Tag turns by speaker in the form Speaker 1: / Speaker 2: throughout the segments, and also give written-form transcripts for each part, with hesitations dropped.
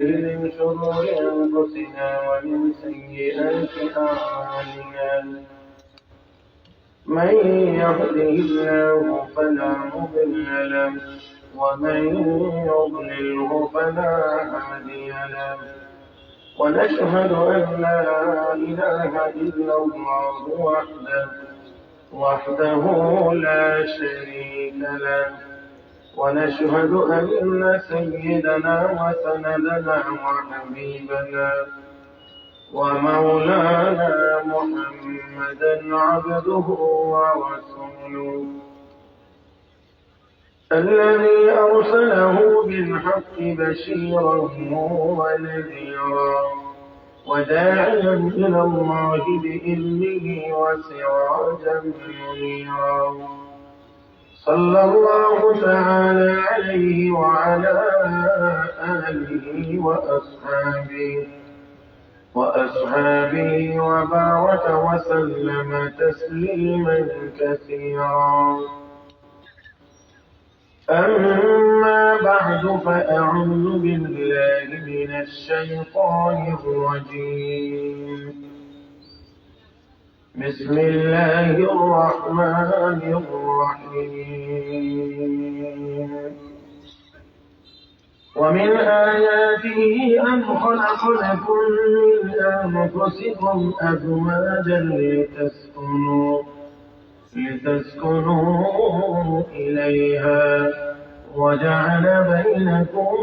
Speaker 1: من شرور أنفسنا ومن سيئات أعمالنا من يهده الله فلا مضل له ومن يضلله فلا هادي له ونشهد أن لا إله إلا الله وحده لا شريك له ونشهد أن سيدنا وسندنا وحبيبنا ومولانا محمدا عبده ورسوله الذي أرسله بالحق بشيرا ونذيرا وداعيا إلى الله بإذنه وسراجا منيرا صلى الله تعالى عليه وعلى آله وأصحابه وبارك وسلم تسليما كثيرا. أما بعد فأعوذ بالله من الشيطان الرجيم. بسم الله الرحمن الرحيم. ومن آياته أن خلق لكم من أنفسكم أزواجا لتسكنوا إليها وجعل بينكم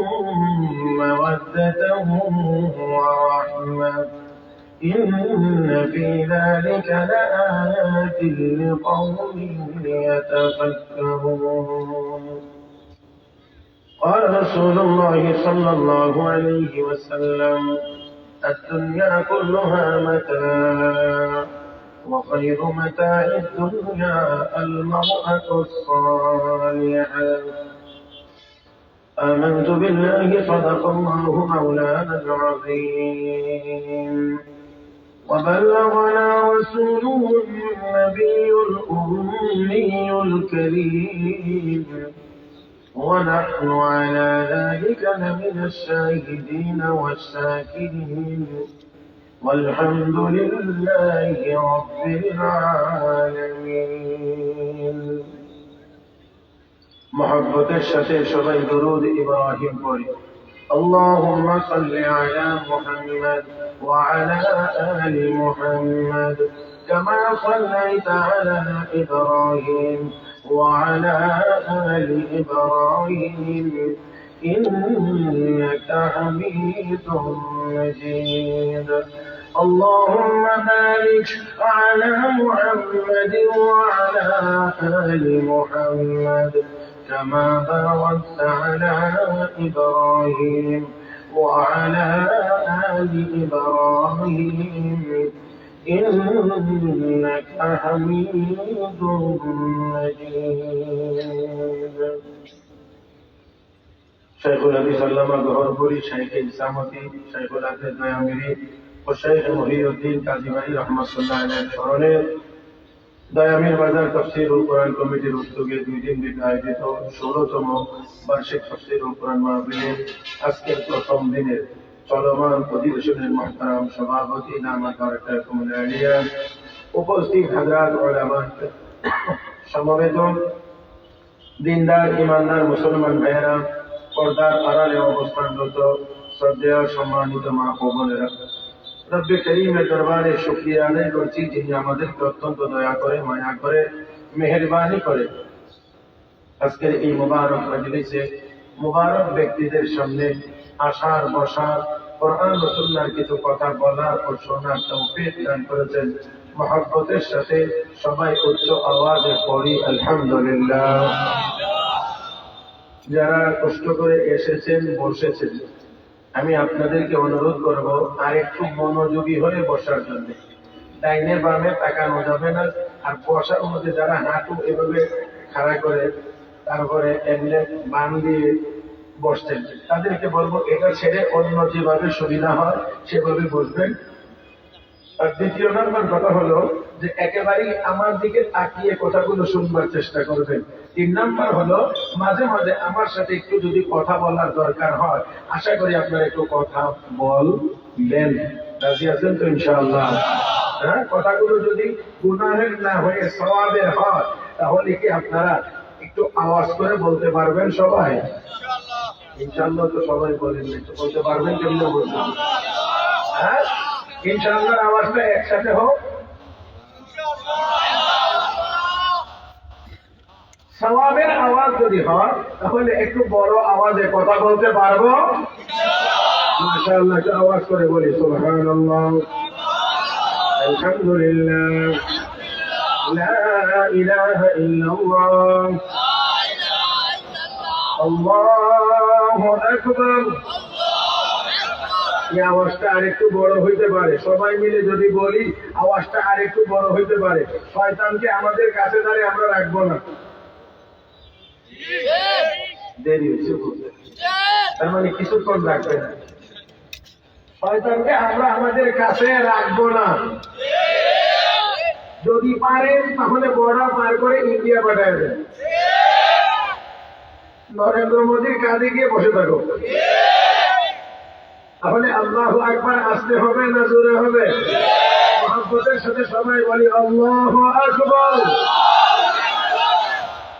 Speaker 1: مودة ورحمة إن في ذلك لآيات لقوم يتفكرون. قال رسول الله صلى الله عليه وسلم: الدنيا كلها متاع وخير متاع الدنيا المرأة الصالحة. آمنت بالله صدق الله مولانا العظيم وبلغنا رسوله النبي الأمي الكريم ونحن على ذلك لمن الشاهدين والشاكرين والحمد لله رب العالمين. محبت الشتى شبه درود إبراهيم قولي اللهم صل على محمد وعلى آل محمد كما صليت على إبراهيم وعلى آل إبراهيم إنك حميد مجيد. اللهم بارك على محمد وعلى آل محمد كما باركت على إبراهيم وعلى آل إبراهيم إنك حميد مجيد. شيخ الحديث علامہ گوہرپوری، شیخ اسامتی، شیخ الحدیث دয়ামিরি ও শেখ মহিউদ্দিন কাজী রহমাতুল্লাহ আলাইহির স্মরণে দয়ামির বাজার তাফসীরুল কোরআন কমিটির উদ্যোগে 2 দিন ব্যাপী আয়োজিত 16তম বার্ষিক তাফসীরুল কোরআন মাহফিলের আজকের প্রথম দিনের চলমান অধিবেশনের মুহতারাম সভাপতি নামা ডাক্তার কুমিল্লা আলিয়া, উপস্থিত হযরত উলামা, সমবেত দিনদার ইমানদার মুসলমান ভাইয়েরা, পর্দার আড়ালে অবস্থানরত শ্রদ্ধেয় সম্মানিত মা ও বোনেরা, রব্বে করিমের দরবারে শুকরিয়া আদায় করছি যিনি আমাদেরকে অত্যন্ত দয়া করে, মায়া করে, মেহেরবানি করে আজকের এই মুবারক মজলিসে মুবারক ব্যক্তিদের সামনে আসার, বসার, কোরআন ও সুন্নাহর কিছু কথা বলার ও শোনার তৌফিক দান করেছেন। মহব্বতের সাথে সবাই উচ্চ আওয়াজে পড়ি আলহামদুলিল্লাহ। যারা কষ্ট করে এসেছেন, বসেছেন, আমি আপনাদেরকে অনুরোধ করব আর একটু মনোযোগী হয়ে বসার জন্য। ডাইনে বামে তাকানো যাবে না। আর বসার মধ্যে যারা হাঁটু এভাবে খাড়া করে তারপরে এমনি বাম দিয়ে বসছেন, তাদেরকে বলবো এটা ছেড়ে অন্য যেভাবে সুবিধা হয় সেভাবে বসবেন। আর দ্বিতীয় নম্বর কথা হলো, যে একেবারেই আমার দিকে তাকিয়ে কথাগুলো শুনবার চেষ্টা করবেন। 3 নাম্বার হলো মাঝে মাঝে আমার সাথে একটু যদি কথা বলার দরকার হয়, আশা করি আপনারা একটু কথা বলবেন। রাজি আছেন তো ইনশাআল্লাহ? হ্যাঁ, কথাগুলো যদি গুনাহের না হয়ে সওয়াবের হয়, তাহলে কি আপনারা একটু আওয়াজ করে বলতে পারবেন সবাই? ইনশাআল্লাহ তো সবাই বলেন, একটু বলতে পারবেন? কেমনে বলবেন? হ্যাঁ, ইনশাআল্লাহর আওয়াজটা একসাথে হোক। সওয়াবের আওয়াজ যদি হয়, তাহলে একটু বড় আওয়াজে কথা বলতে পারবো। মাশাআল্লাহ, একটু আওয়াজ করে বলি সুবহানাল্লাহ, আলহামদুলিল্লাহ, লা ইলাহা ইল্লাল্লাহ, আল্লাহু আকবার। এই আওয়াজটা আরেকটু বড় হইতে পারে, সবাই মিলে যদি বলি আওয়াজটা আরেকটু বড় হইতে পারে। শয়তানকে আমাদের কাছে দাঁড়িয়ে আমরা রাখবো না। দেরি হয়েছে বলতে, তার মানে কিছুক্ষণ রাখবে না। শয়তানকে আমরা আমাদের কাছে রাখবো না। যদি পারেন তাহলে বর্ডার পার করে ইন্ডিয়া পাঠায় দেন, নরেন্দ্র মোদীর কাঁধে গিয়ে বসে থাকো। তাহলে আল্লাহু আকবার আসতে হবে না জোরে হবে? মহব্বতের সাথে সবাই বলি আল্লাহু আকবার।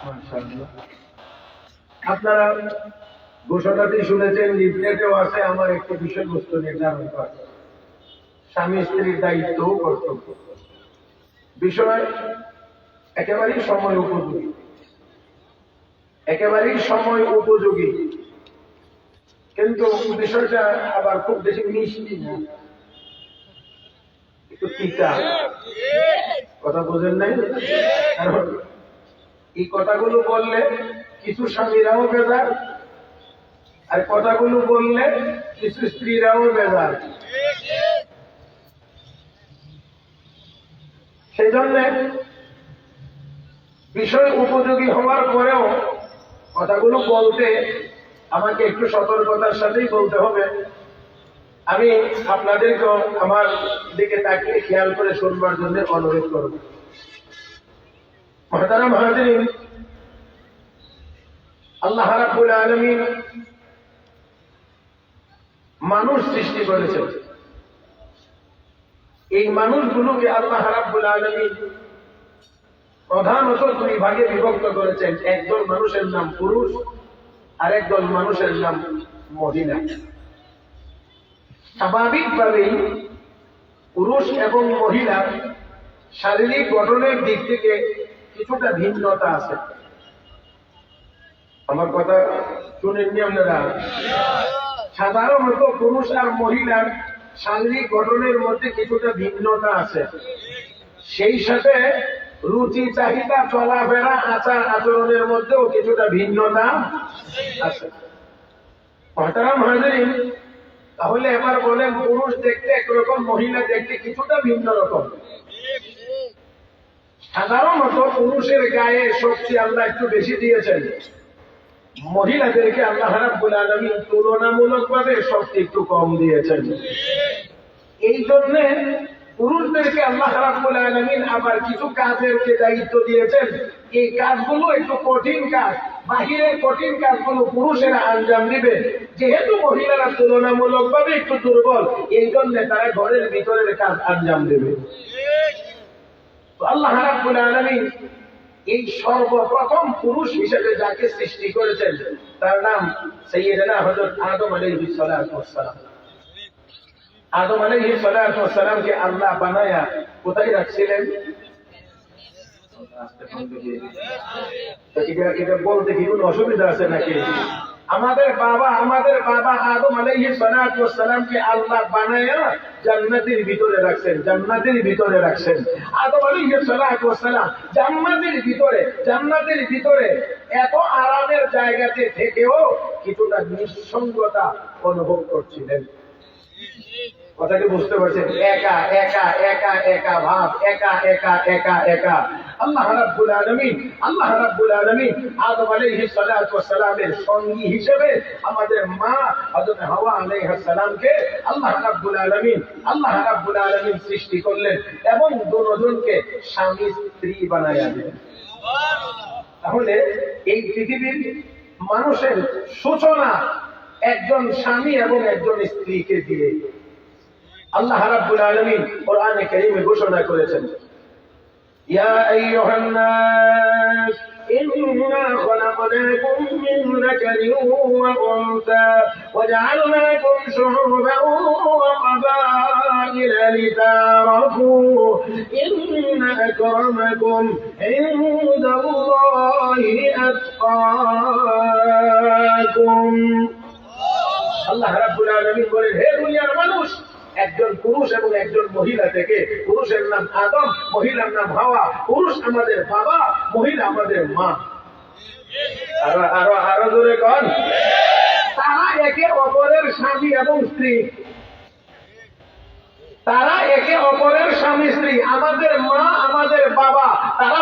Speaker 1: মাশাআল্লাহ। আপনারা ঘোষণাটি শুনেছেন, লিফলেটেও আছে। আমার একটি বিষয়বস্তু নির্ধারণ করা, স্বামী স্ত্রীর দায়িত্ব ও কর্তব্য। বিষয় একেবারেই সময় উপযোগী, একেবারেই সময় উপযোগী, কিন্তু বিষয়টা আবার খুব বেশি মিষ্টি না, একটু তিতা। কথা বোঝেন নাই? কারণ এই কথাগুলো বললে কিছু স্বামীরাও বেজার, আর কথাগুলো বললে কিছু স্ত্রীরাও বেজার। সেই জন্য বিষয় উপযোগী হওয়ার পরেও কথাগুলো বলতে আমাকে একটু সতর্কতার সাথেই বলতে হবে। আমি আপনাদেরকেও আমার দিকে তাকিয়ে খেয়াল করে শুনবার জন্য অনুরোধ করব। মুহতারাম হাজিরিন, আল্লাহ রাব্বুল আলামিন মানুষ সৃষ্টি করেছেন। এই মানুষগুলোকে আল্লাহ রাব্বুল আলামিন প্রধানত 2 ভাগে বিভক্ত করেছেন। একদল মানুষের নাম পুরুষ, আর একদল মানুষের নাম মহিলা। স্বাভাবিকভাবেই পুরুষ এবং মহিলা শারীরিক গঠনের দিক থেকে কিছুটা ভিন্নতা আছে। আমার কথা শুনেননি আপনারা? সাধারণত পুরুষ আর মহিলার শারীরিক গঠনের মধ্যে কিছুটা ভিন্নতা আছে, সেই সাথে রুচি চাহিদা চলাফেরা আচার আচরণের মধ্যেও কিছুটা ভিন্নতা আছে। মুহতারাম হাজিরিন, তাহলে এবার বলেন, পুরুষ দেখতে একরকম, মহিলা দেখতে কিছুটা ভিন্ন রকম। সাধারণত পুরুষের গায়ে শক্তি আল্লাহ একটু বেশি দিয়েছেন, মহিলাদেরকে আল্লাহ রাব্বুল আলামিন তুলনামূলকভাবে শক্তি একটু কম দিয়েছেন। এই জন্য পুরুষদেরকে আল্লাহ রাব্বুল আলামিন আবার কিছু কাজের যে দায়িত্ব দিয়েছেন, এই কাজগুলো একটু কঠিন কাজ, বাহিরের কঠিন কাজগুলো পুরুষেরা আঞ্জাম দিবে। যেহেতু মহিলারা তুলনামূলকভাবে একটু দুর্বল, এই জন্য তারা ঘরের ভিতরের কাজ আঞ্জাম দেবে। আল্লাহ রাব্বুল আলামিন এই সর্বপ্রথম পুরুষ হিসেবে যাকে সৃষ্টি করেছেন, তার নাম সাইয়্যিদানা হযরত আদম আলাইহিস সালাতু ওয়াস সালাম। আদম আলাইহিস সালাতু ওয়াস সালামকে আল্লাহ বানায়া কোথায় রাখছিলেন? এটা বলতে কি কোনো অসুবিধা আছে নাকি? আমাদের বাবা আদম আলাইহিস সালাতু ওয়াস সালামকে আল্লাহ বানায়া জান্নাতের ভিতরে রাখছেন, জান্নাতের ভিতরে রাখছেন। আদম আলাইহিস সালাতু ওয়াস সালাম জান্নাতের ভিতরে এত আরামের জায়গাতে থেকেও কিছুটা নিঃসঙ্গতা অনুভব করছিলেন। কথা কি বুঝতে পারছেন? একা একা একা একা ভাব, একা একা একা একা। আল্লাহ রাব্বুল আলামিন আদম আলাইহিস সালাতু ওয়াস সালামের সঙ্গী হিসেবে আমাদের মা হযরত হাওয়া আলাইহিস সালামকে আল্লাহ রাব্বুল আলামিন সৃষ্টি করলেন এবং দুজনকে স্বামী স্ত্রী বানায়া দিলেন। তাহলে এই পৃথিবীর মানুষের সূচনা একজন স্বামী এবং একজন স্ত্রীকে দিয়ে। আল্লাহ রাব্বুল আলামিন কোরআনে কারীমে ঘোষণা করেছেন, ইয়া আইয়ুহান নাস ইন্না খলাকনাকুম মিন যাকারিন ওয়া উনসা ওয়া জাআলনাকুম শুউবান ওয়া ক্বাবাইলা লিতাআরাফু ইন্না আকরামাকুম ইনদাল্লাহি আতকাকুম। আল্লাহ রাব্বুল আলামিন বলেন, হে দুনিয়ার মানুষ, একজন পুরুষ এবং একজন মহিলা থেকে, পুরুষের নাম আদম, মহিলার নাম হাওয়া। পুরুষ আমাদের বাবা, মহিলা আমাদের মা। আরো জোরে কন। তারা একে অপরের স্বামী এবং স্ত্রী, তারা একে অপরের স্বামী স্ত্রী। আমাদের মা আমাদের বাবা, তারা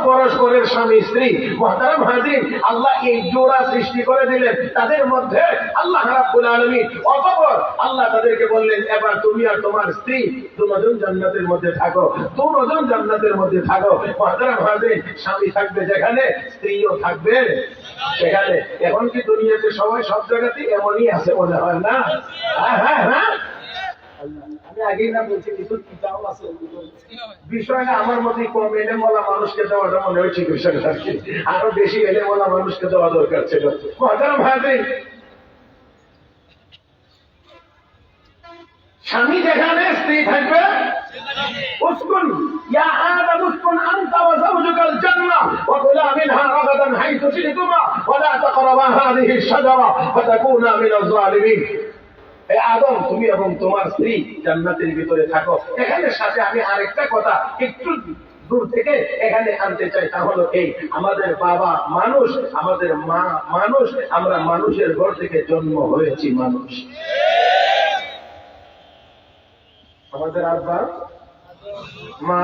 Speaker 1: পরস্পরের স্বামী স্ত্রী। মুহতারাম হাজির, আল্লাহ এই জোড়া সৃষ্টি করে দিলেন তাদের মধ্যে। আল্লাহ রাব্বুল আলামিন অতঃপর আল্লাহ তাদেরকে বললেন, এবার তুমি আর তোমার স্ত্রী দুজন জান্নাতের মধ্যে থাকো, দুজন জান্নাতের মধ্যে থাকো। মুহতারাম হাজির, স্বামী থাকবে যেখানে, স্ত্রীও থাকবে সেখানে। এখন কি দুনিয়াতে সবাই সব জায়গাতে এমনই আছে মনে হয় না? হ্যাঁ হ্যাঁ হ্যাঁ, আমি আগেই না বলছি কিছু কিতাব আছে, বিষয়টা আমার মধ্যে কম এলেমওয়ালা মানুষকে দেওয়াটা মনে হয় ঠিক বিষয়টা, আরো বেশি এলেমওয়ালা মানুষকে দেওয়া দরকার ছিল। মুহতারাম হাজির, স্বামী যেখানে, স্ত্রী থাকবে। উসকুন ইয়া আদম উসকুন আনতা ওয়া যাওজুকাল জান্নাহ ওয়া কুলা মিনহা রাগাদান হাইথু শি'তুমা ওয়া লা তাকরাবা হাযিহি আশ-শাজারা ফাতাকুনা মিনাজ জালিমিন। আদম, তুমি এবং তোমার স্ত্রী জান্নাতের ভিতরে থাকো। এখানে সাথে আমি আরেকটা কথা একটু দূর থেকে এখানে আনতে চাই, তা হলো এই, আমাদের বাবা মানুষ, আমাদের মা মানুষ, আমরা মানুষের ঘর থেকে জন্ম হয়েছি মানুষ। আমাদের আব্বা মা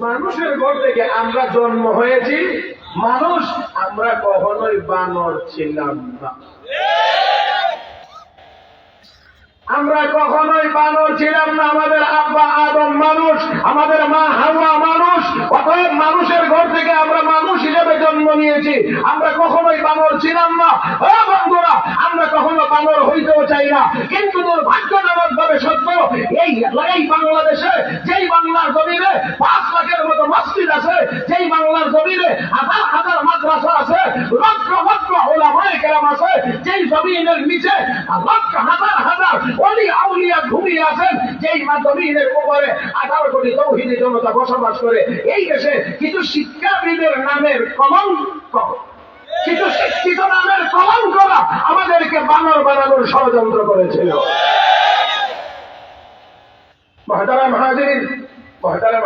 Speaker 1: মানুষের ঘর থেকে আমরা জন্ম হয়েছি মানুষ। আমরা কখনোই বানর ছিলাম না, আমরা কখনোই বানর ছিলাম না। আমাদের আব্বা আদম মানুষ, আমাদের মা হাওয়া মানুষ। অতএব মানুষের ঘর থেকে আমরা মানুষ হিসেবে জন্ম নিয়েছি, আমরা কখনোই বানর ছিলাম না। বন্ধুরা, আমরা কখনো বানর হইতেও চাই না। কিন্তু দুর্ভাগ্যজনক ভাবে সত্য, এই বাংলাদেশে, যেই বাংলার জমিনে 5 লাখের মতো মসজিদ আছে, যেই বাংলার জমিনে হাজার হাজার মাদ্রাসা আছে, লক্ষ লক্ষ উলামায়ে কেরাম আছে, যেই জমিনের নিচে লক্ষ হাজার হাজার ওলি আউলিয়া ঘুমিয়ে আছেন, যেই জমিনের উপরে 18 কোটি তাওহীদি জনতা বসবাস করে, এই দেশে কিছু শিক্ষাবিদের নামের কলঙ্ক, কিছু শিক্ষিত নামের কলঙ্করা আমাদেরকে বানর বানানোর ষড়যন্ত্র করেছিল। মুহতারাম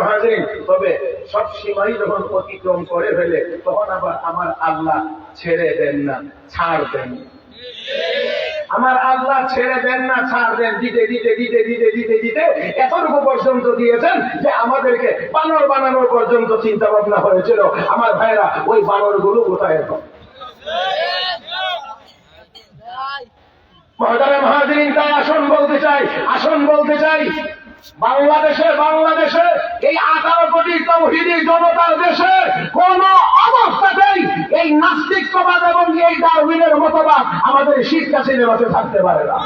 Speaker 1: হাজিরিন, তবে সব সীমাই যখন অতিক্রম করে ফেলে, তখন আবার আমার আল্লাহ ছেড়ে দেন না, ছাড় দেন। আমার আল্লাহ ছেড়ে দেন না, ছাড় দেন। দিতে দিতে দিতে দিতে দিতে দিতে এতটুকু পর্যন্ত দিয়েছেন যে আমাদেরকে বানর বানানোর পর্যন্ত চিন্তা ভাবনা হয়েছিল। আমার ভাইরা, ওই বানর গুলো কোথায় এখন? মুহতারাম হাজিরিন, তাই আসন বলতে চাই, বাংলাদেশে এই 18 কোটি তাওহীদি জনতার দেশে কোন অবস্থাতেই এই নাস্তিকবাদ এবং এই ডারউইনের মতবাদ আমাদের শিক্ষা সিলেবাসে থাকতে পারে না।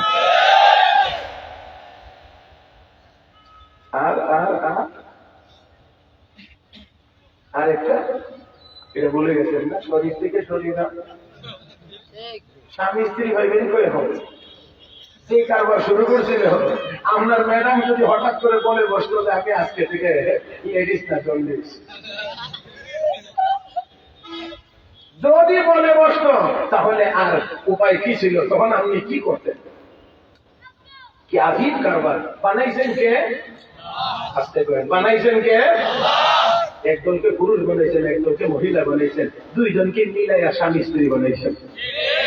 Speaker 1: আর একটা এটা বলে গেছেন না, শরীর থেকে শরীর না, স্বামী স্ত্রী ভাইবেন করে হবে, সেই কারবার শুরু করছিল। আপনার ম্যাডাম যদি হঠাৎ করে বলে বসলো যে আমি আজকে থেকে লেডিস না জন্ডিস, যদি বলে বসলো, তাহলে আর উপায় কি ছিল? তখন আপনি কি করতেন? কি আজীব কারবার বানাইছেন কে? আসতে করেন, বানাইছেন কে? একদলকে পুরুষ বানাইছেন, একদলকে মহিলা বানাইছেন, দুইজনকে মিলাইয়া স্বামী স্ত্রী বানাইছেন।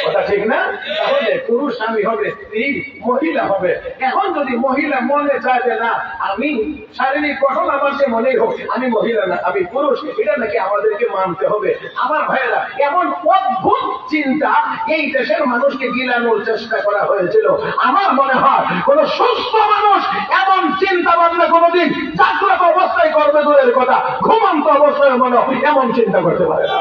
Speaker 1: কথা ঠিক না? তাহলে পুরুষ স্বামী হবে, স্ত্রী মহিলা হবে। এখন যদি মহিলা মনে চায় যে না, আমি শারীরিক গঠন আমার যে মনেই হোক, আমি মহিলা না আমি পুরুষ, এটা নাকি আমাদেরকে মানতে হবে। আমার ভাইয়েরা, এমন অদ্ভুত চিন্তা এই দেশের মানুষকে গিলানোর চেষ্টা করা হয়েছিল। আমার মনে হয় কোন সুস্থ মানুষ এমন চিন্তা ভাবনা কোনদিন জাগ্রত অবস্থায় করবে দূরের কথা, ঘুমন্ত অবস্থায় মনে এমন চিন্তা করতে পারে না।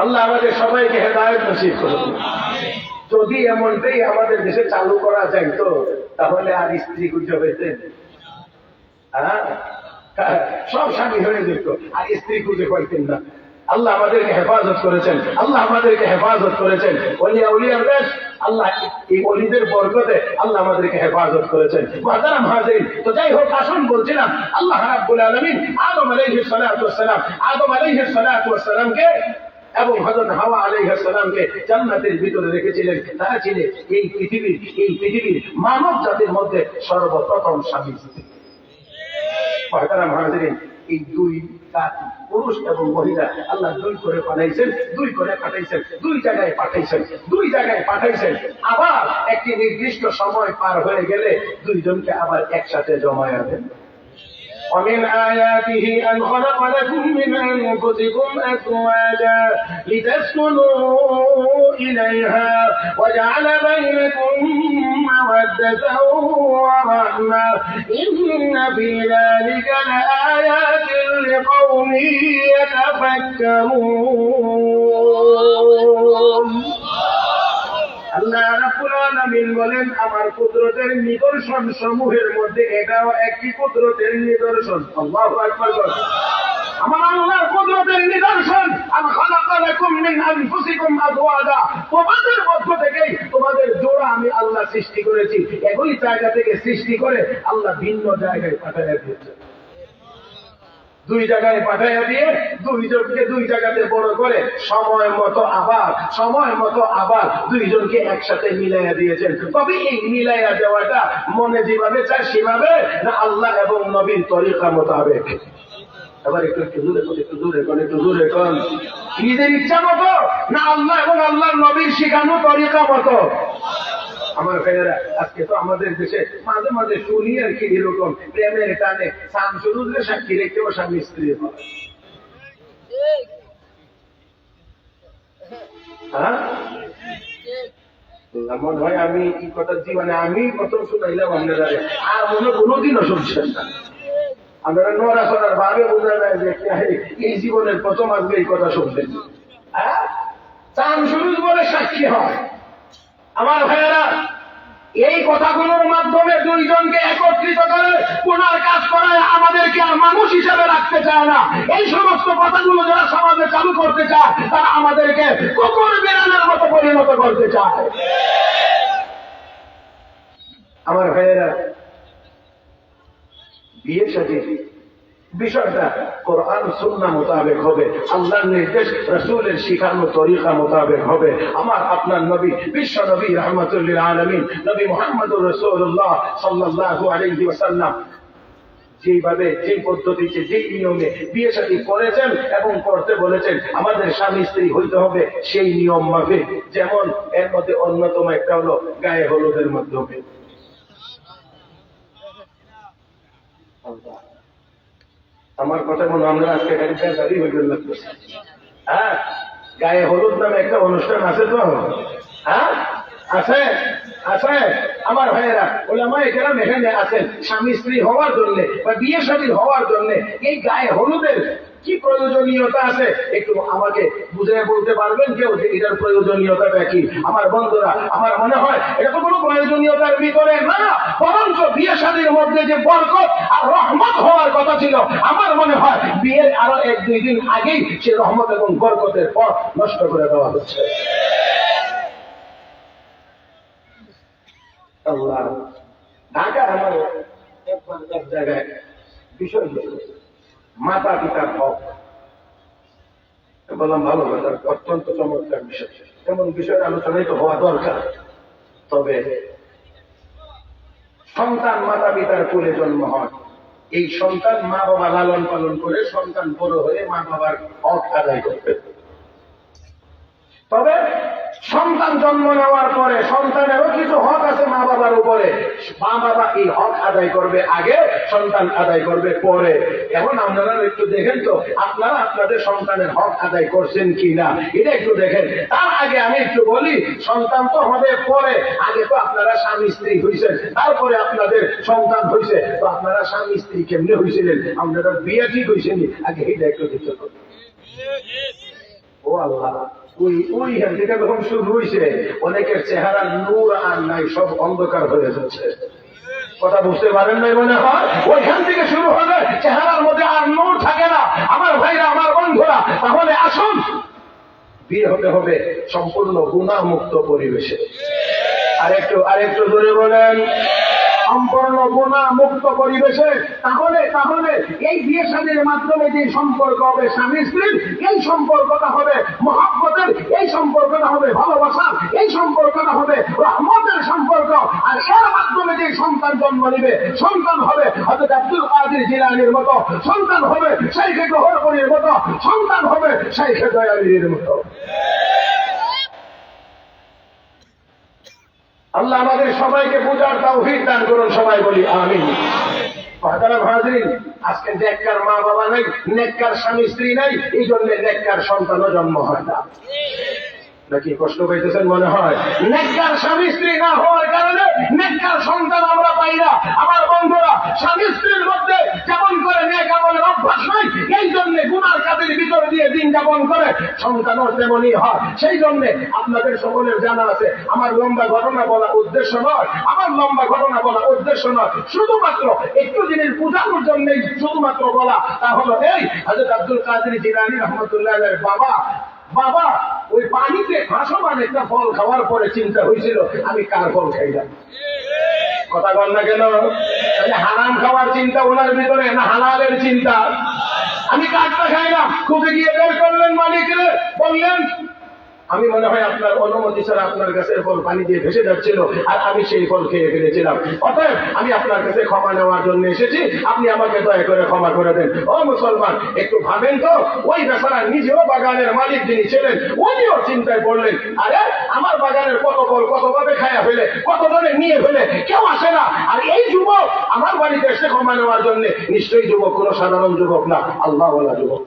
Speaker 1: আল্লাহ আমাদের সবাইকে হেদায়েত নসিব করুন। যদি এমনটাই আমাদের দেশে চালু করা যায় তো তাহলে আর স্ত্রী খুঁজে পেতেন, সব স্বামী হয়ে যেত, আর স্ত্রী খুঁজে পাইতেন না। আল্লাহ আমাদেরকে হেফাজত করেছেন, আল্লাহ আমাদেরকে হেফাজত করেছেন। ওলিয়া উলিয়ার দেশ, আল্লাহ এই অলিদের বরকতে আল্লাহ আমাদেরকে হেফাজত করেছেন। মুহতারাম হাজিরিন, তো যাই হোক, আসুন বলছিলাম আল্লাহ রাব্বুল আলামিন আদম আলাইহিস সালাতু ওয়াস সালামকে এবং হযরত হাওয়া আলাইহিস সালামকে জান্নাতের ভিতরে রেখেছিলেন। তারা ছিলেন এই পৃথিবীর মানব জাতির মধ্যে সর্বপ্রথম স্বামী স্ত্রী। মুহতারাম হাজিরিন, এই দুই জাতি, পুরুষ এবং মহিলা, আল্লাহ দুই করে পাঠাইছেন, দুই জায়গায় পাঠাইছেন। আবার একটি নির্দিষ্ট সময় পার হয়ে গেলে দুইজনকে আবার একসাথে জমায়া দেন। ومن آياته أن خلق لكم من أنفسكم أزواجا لتسكنوا إليها وجعل بينكم مودة ورحمة إن في ذلك لآيات لقوم يتفكرون। আল্লাহ রাব্বুল আলামিন বলেন, আমার কুদরতের নিদর্শন সমূহের মধ্যে এটাও একটি কুদরতের নিদর্শন। আল্লাহু আকবার। আমার আল্লাহর কুদরতের নিদর্শন, আন খালাকা লাকুম মিন আনফুসিকুম আজওয়াজা, তোমাদের মধ্য থেকে তোমাদের জোড়া আমি আল্লাহ সৃষ্টি করেছি। একই জায়গা থেকে সৃষ্টি করে আল্লাহ ভিন্ন জায়গায় পাঠিয়ে দিয়েছেন। দুই জায়গায় পাঠাইয়া দিয়ে দুইজনকে দুই জায়গাতে বড় করে সময় মতো আবার দুইজনকে একসাথে মিলাইয়া দিয়েছেন। তবে এই মিলাইয়া দেওয়াটা মনে যেভাবে চায় সেভাবে না, আল্লাহ এবং নবীর তরিকা মোতাবেক। এবার একটু দূরে কোন নিজের ইচ্ছা মতো না আল্লাহ এবং আল্লাহর নবীর শিখানো তরিকা মতো? আমার ভাইয়েরা, আজকে তো আমাদের দেশে মাঝে মাঝে শুনি আর কি এরকম প্রেমের টানে শামসুরুজের সাক্ষী রেখেও স্বামী স্ত্রী হয়। মনে হয় আমি এই কথা জীবনে আমি প্রথম শুনাইলাম আপনারা, আর মনে কোনোদিনও শুনছেন না। আপনারা নড়াচড়ার ভাবে বোঝা যায় যে এই জীবনের প্রথম আজকে এই কথা শুনলেন। শামসুরুজ বলে সাক্ষী হয়। আমার ভাইয়েরা, এই কথাগুলোর মাধ্যমে দুইজনকে একত্রিত করে কোনার কাজ করায় আমাদেরকে আর মানুষ হিসেবে রাখতে চায় না। এই সমস্ত কথাগুলো যারা সমাজে চালু করতে চায় তারা আমাদেরকে কুকুর বিড়ালের মতো পরিণত করতে চায়। আমার ভাইয়েরা, বিয়ে শাদী বিষয়টা কোরআন সুন্নাহ মোতাবেক হবে, আল্লাহর নির্দেশ রাসূলের শিখানো তরিকা মোতাবেক হবে। আমার আপনার নবী, বিশ্ব নবী রাহমাতুল লিল আলামিন, নবী মুহাম্মদুর রাসূলুল্লাহ সাল্লাল্লাহু আলাইহি ওয়াসাল্লাম যেভাবে, যে পদ্ধতিতে, যে নিয়মে বিয়ে শাদী করেছেন এবং করতে বলেছেন, আমাদের স্বামী স্ত্রী হইতে হবে সেই নিয়ম মাফিক। যেমন এর মধ্যে অন্যতম একটা হলো গায়ে হলুদের মাধ্যমে। আমার কথা মনে আমরা আজকে গাড়ি হয়ে গেল। হ্যাঁ, গায়ে হলুদ নামে একটা অনুষ্ঠান আছে তো। হ্যাঁ, আছে আছে। আমার ভাইয়েরা, ওলামায়ে কেরাম এখানে আছেন স্বামী স্ত্রী হওয়ার জন্য বা বিয়ে শাদী হওয়ার জন্য এই গায়ে হলুদের কি প্রয়োজনীয়তা আছে একটু আমাকে বুঝিয়ে বলতে পারবেন কেউ যে এটার প্রয়োজনীয়তাটা কি? আমার বন্ধুরা, আমার মনে হয় এটা তো কোনো প্রয়োজনীয়তার ভিতরে না, বরঞ্চ বিয়ে শাদীর মধ্যে যে বরকত আর রহমত হওয়ার কথা ছিল, আমার মনে হয় বিয়ের আরো 1-2 দিন আগেই সে রহমত এবং বরকতের পথ নষ্ট করে দেওয়া হচ্ছে। আল্লাহ, ঢাকা আমার এক জায়গায় বিষয় মাতা পিতার হক বললাম, ভালো কথা, অত্যন্ত চমৎকার বিষয়। এমন বিষয়ের আলোচনাই তো হওয়া দরকার। তবে সন্তান মাতা পিতার কোলে জন্ম হয়, এই সন্তান মা বাবা লালন পালন করে সন্তান বড় হয়ে মা বাবার হক আদায় করবে। তবে সন্তান জন্ম নেওয়ার পরে সন্তানেরও কিছু হক আছে মা বাবার উপরে। মা বাবা এই হক আদায় করবে আগে, সন্তান আদায় করবে পরে। এখন আপনারা একটু দেখেন তো আপনারা আপনাদের সন্তানের হক আদায় করছেন কিনা, এটা একটু দেখেন। তার আগে আমি একটু বলি, সন্তান তো হবে পরে, আগে তো আপনারা স্বামী স্ত্রী হয়েছেন, তারপরে আপনাদের সন্তান হয়েছে। তো আপনারা স্বামী স্ত্রী কেমনে হয়েছিলেন, আপনারা বিয়ে ঠিক হয়েছেন আগে, এটা একটু দেখতে হবে। ও আল্লাহ, ওই থেকে যখন শুরু হয়েছে অনেকের চেহারা নূর আর নাই, সব অন্ধকার হয়ে যাচ্ছে। কথা বুঝতে পারেন নাই মনে হয়? ওইখান থেকে শুরু হলে চেহারার মধ্যে আর নূর থাকে না। আমার ভাইরা, আমার বন্ধুরা, তাহলে আসুন বিয়ে হতে হবে সম্পূর্ণ গুনাহমুক্ত পরিবেশে। আরেকটু জোরে বলেন, সম্পূর্ণ গুনাহমুক্ত পরিবেশে। তাহলে এই বিয়ে শাদীর মাধ্যমে যে সম্পর্ক হবে স্বামী স্ত্রীর, এই সম্পর্কটা হবে মহব্বতের, এই সম্পর্কটা হবে ভালোবাসার, এই সম্পর্কটা হবে রহমতের সম্পর্ক। আর এর মাধ্যমে যে সন্তান জন্ম নিবে, সন্তান হবে হযরত আব্দুল কাদের জিলানীর মতো, সন্তান হবে শাইখ গহরপুরীর মতো, সন্তান হবে শাইখ দয়ামীর মতো। আল্লাহ আমাদের সবাইকে বুঝার তাওফীক দান করুন, সবাই বলি আমিন। আজকে নেককার মা বাবা নাই, নেককার স্বামী স্ত্রী নাই, এই জন্য নেককার সন্তানও জন্ম হয় না। নাকি কষ্ট পাইতেছেন মনে হয়? নেককার স্বামী স্ত্রী না হওয়ার কারণে নেককার সন্তান আমরা পাই না। আমার বন্ধুরা, স্বামী স্ত্রীর মধ্যে যেমন করে নেক আমলের অভ্যাস নাই, এই জন্য গুনার কাজের ভিতর দিয়ে দিন যাপন করে সন্তানও তেমনই হয়। সেই জন্য আপনাদের সকলের জানা আছে, আমার লম্বা ঘটনা বলা উদ্দেশ্য নয়, শুধুমাত্র একটু জিনিস বোঝানোর জন্য শুধুমাত্র বলা। তা হলো এই, হযরত আব্দুল কাদের জিলানী রাহমাতুল্লাহ আলাইহির বাবা ওই পানিতে ভাসমান একটা ফল খাওয়ার পরে চিন্তা হয়েছিল, আমি কার ফল খাইলাম। কথা বল না কেন? হারাম খাওয়ার চিন্তা ওনার ভিতরে না হালালের চিন্তা? আমি কারটা খাইলাম, খুঁজে গিয়ে বের করলেন মালিকের, বললেন আমি মনে হয় আপনার অনুমতি ছাড়া আপনার গাছের ফল পানি দিয়ে ভেসে যাচ্ছিল, আর আমি সেই ফল খেয়ে ফেলেছিলাম। অতএব আমি আপনার কাছে ক্ষমা নেওয়ার জন্য এসেছি, আপনি আমাকে দয়া করে ক্ষমা করে দেন। ও মুসলমান, একটু ভাবেন তো, ওই বেচারা নিজেও বাগানের মালিক যিনি ছিলেন, উনিও চিন্তায় পড়লেন, আরে আমার বাগানের কত ফল কতভাবে খায়া ফেলে, কত ধরে নিয়ে ফেলে, কেউ আসে না, আর এই যুবক আমার বাড়িতে এসে ক্ষমা নেওয়ার জন্য। নিশ্চয়ই যুবক কোনো সাধারণ যুবক না, আল্লাহওয়ালা যুবক।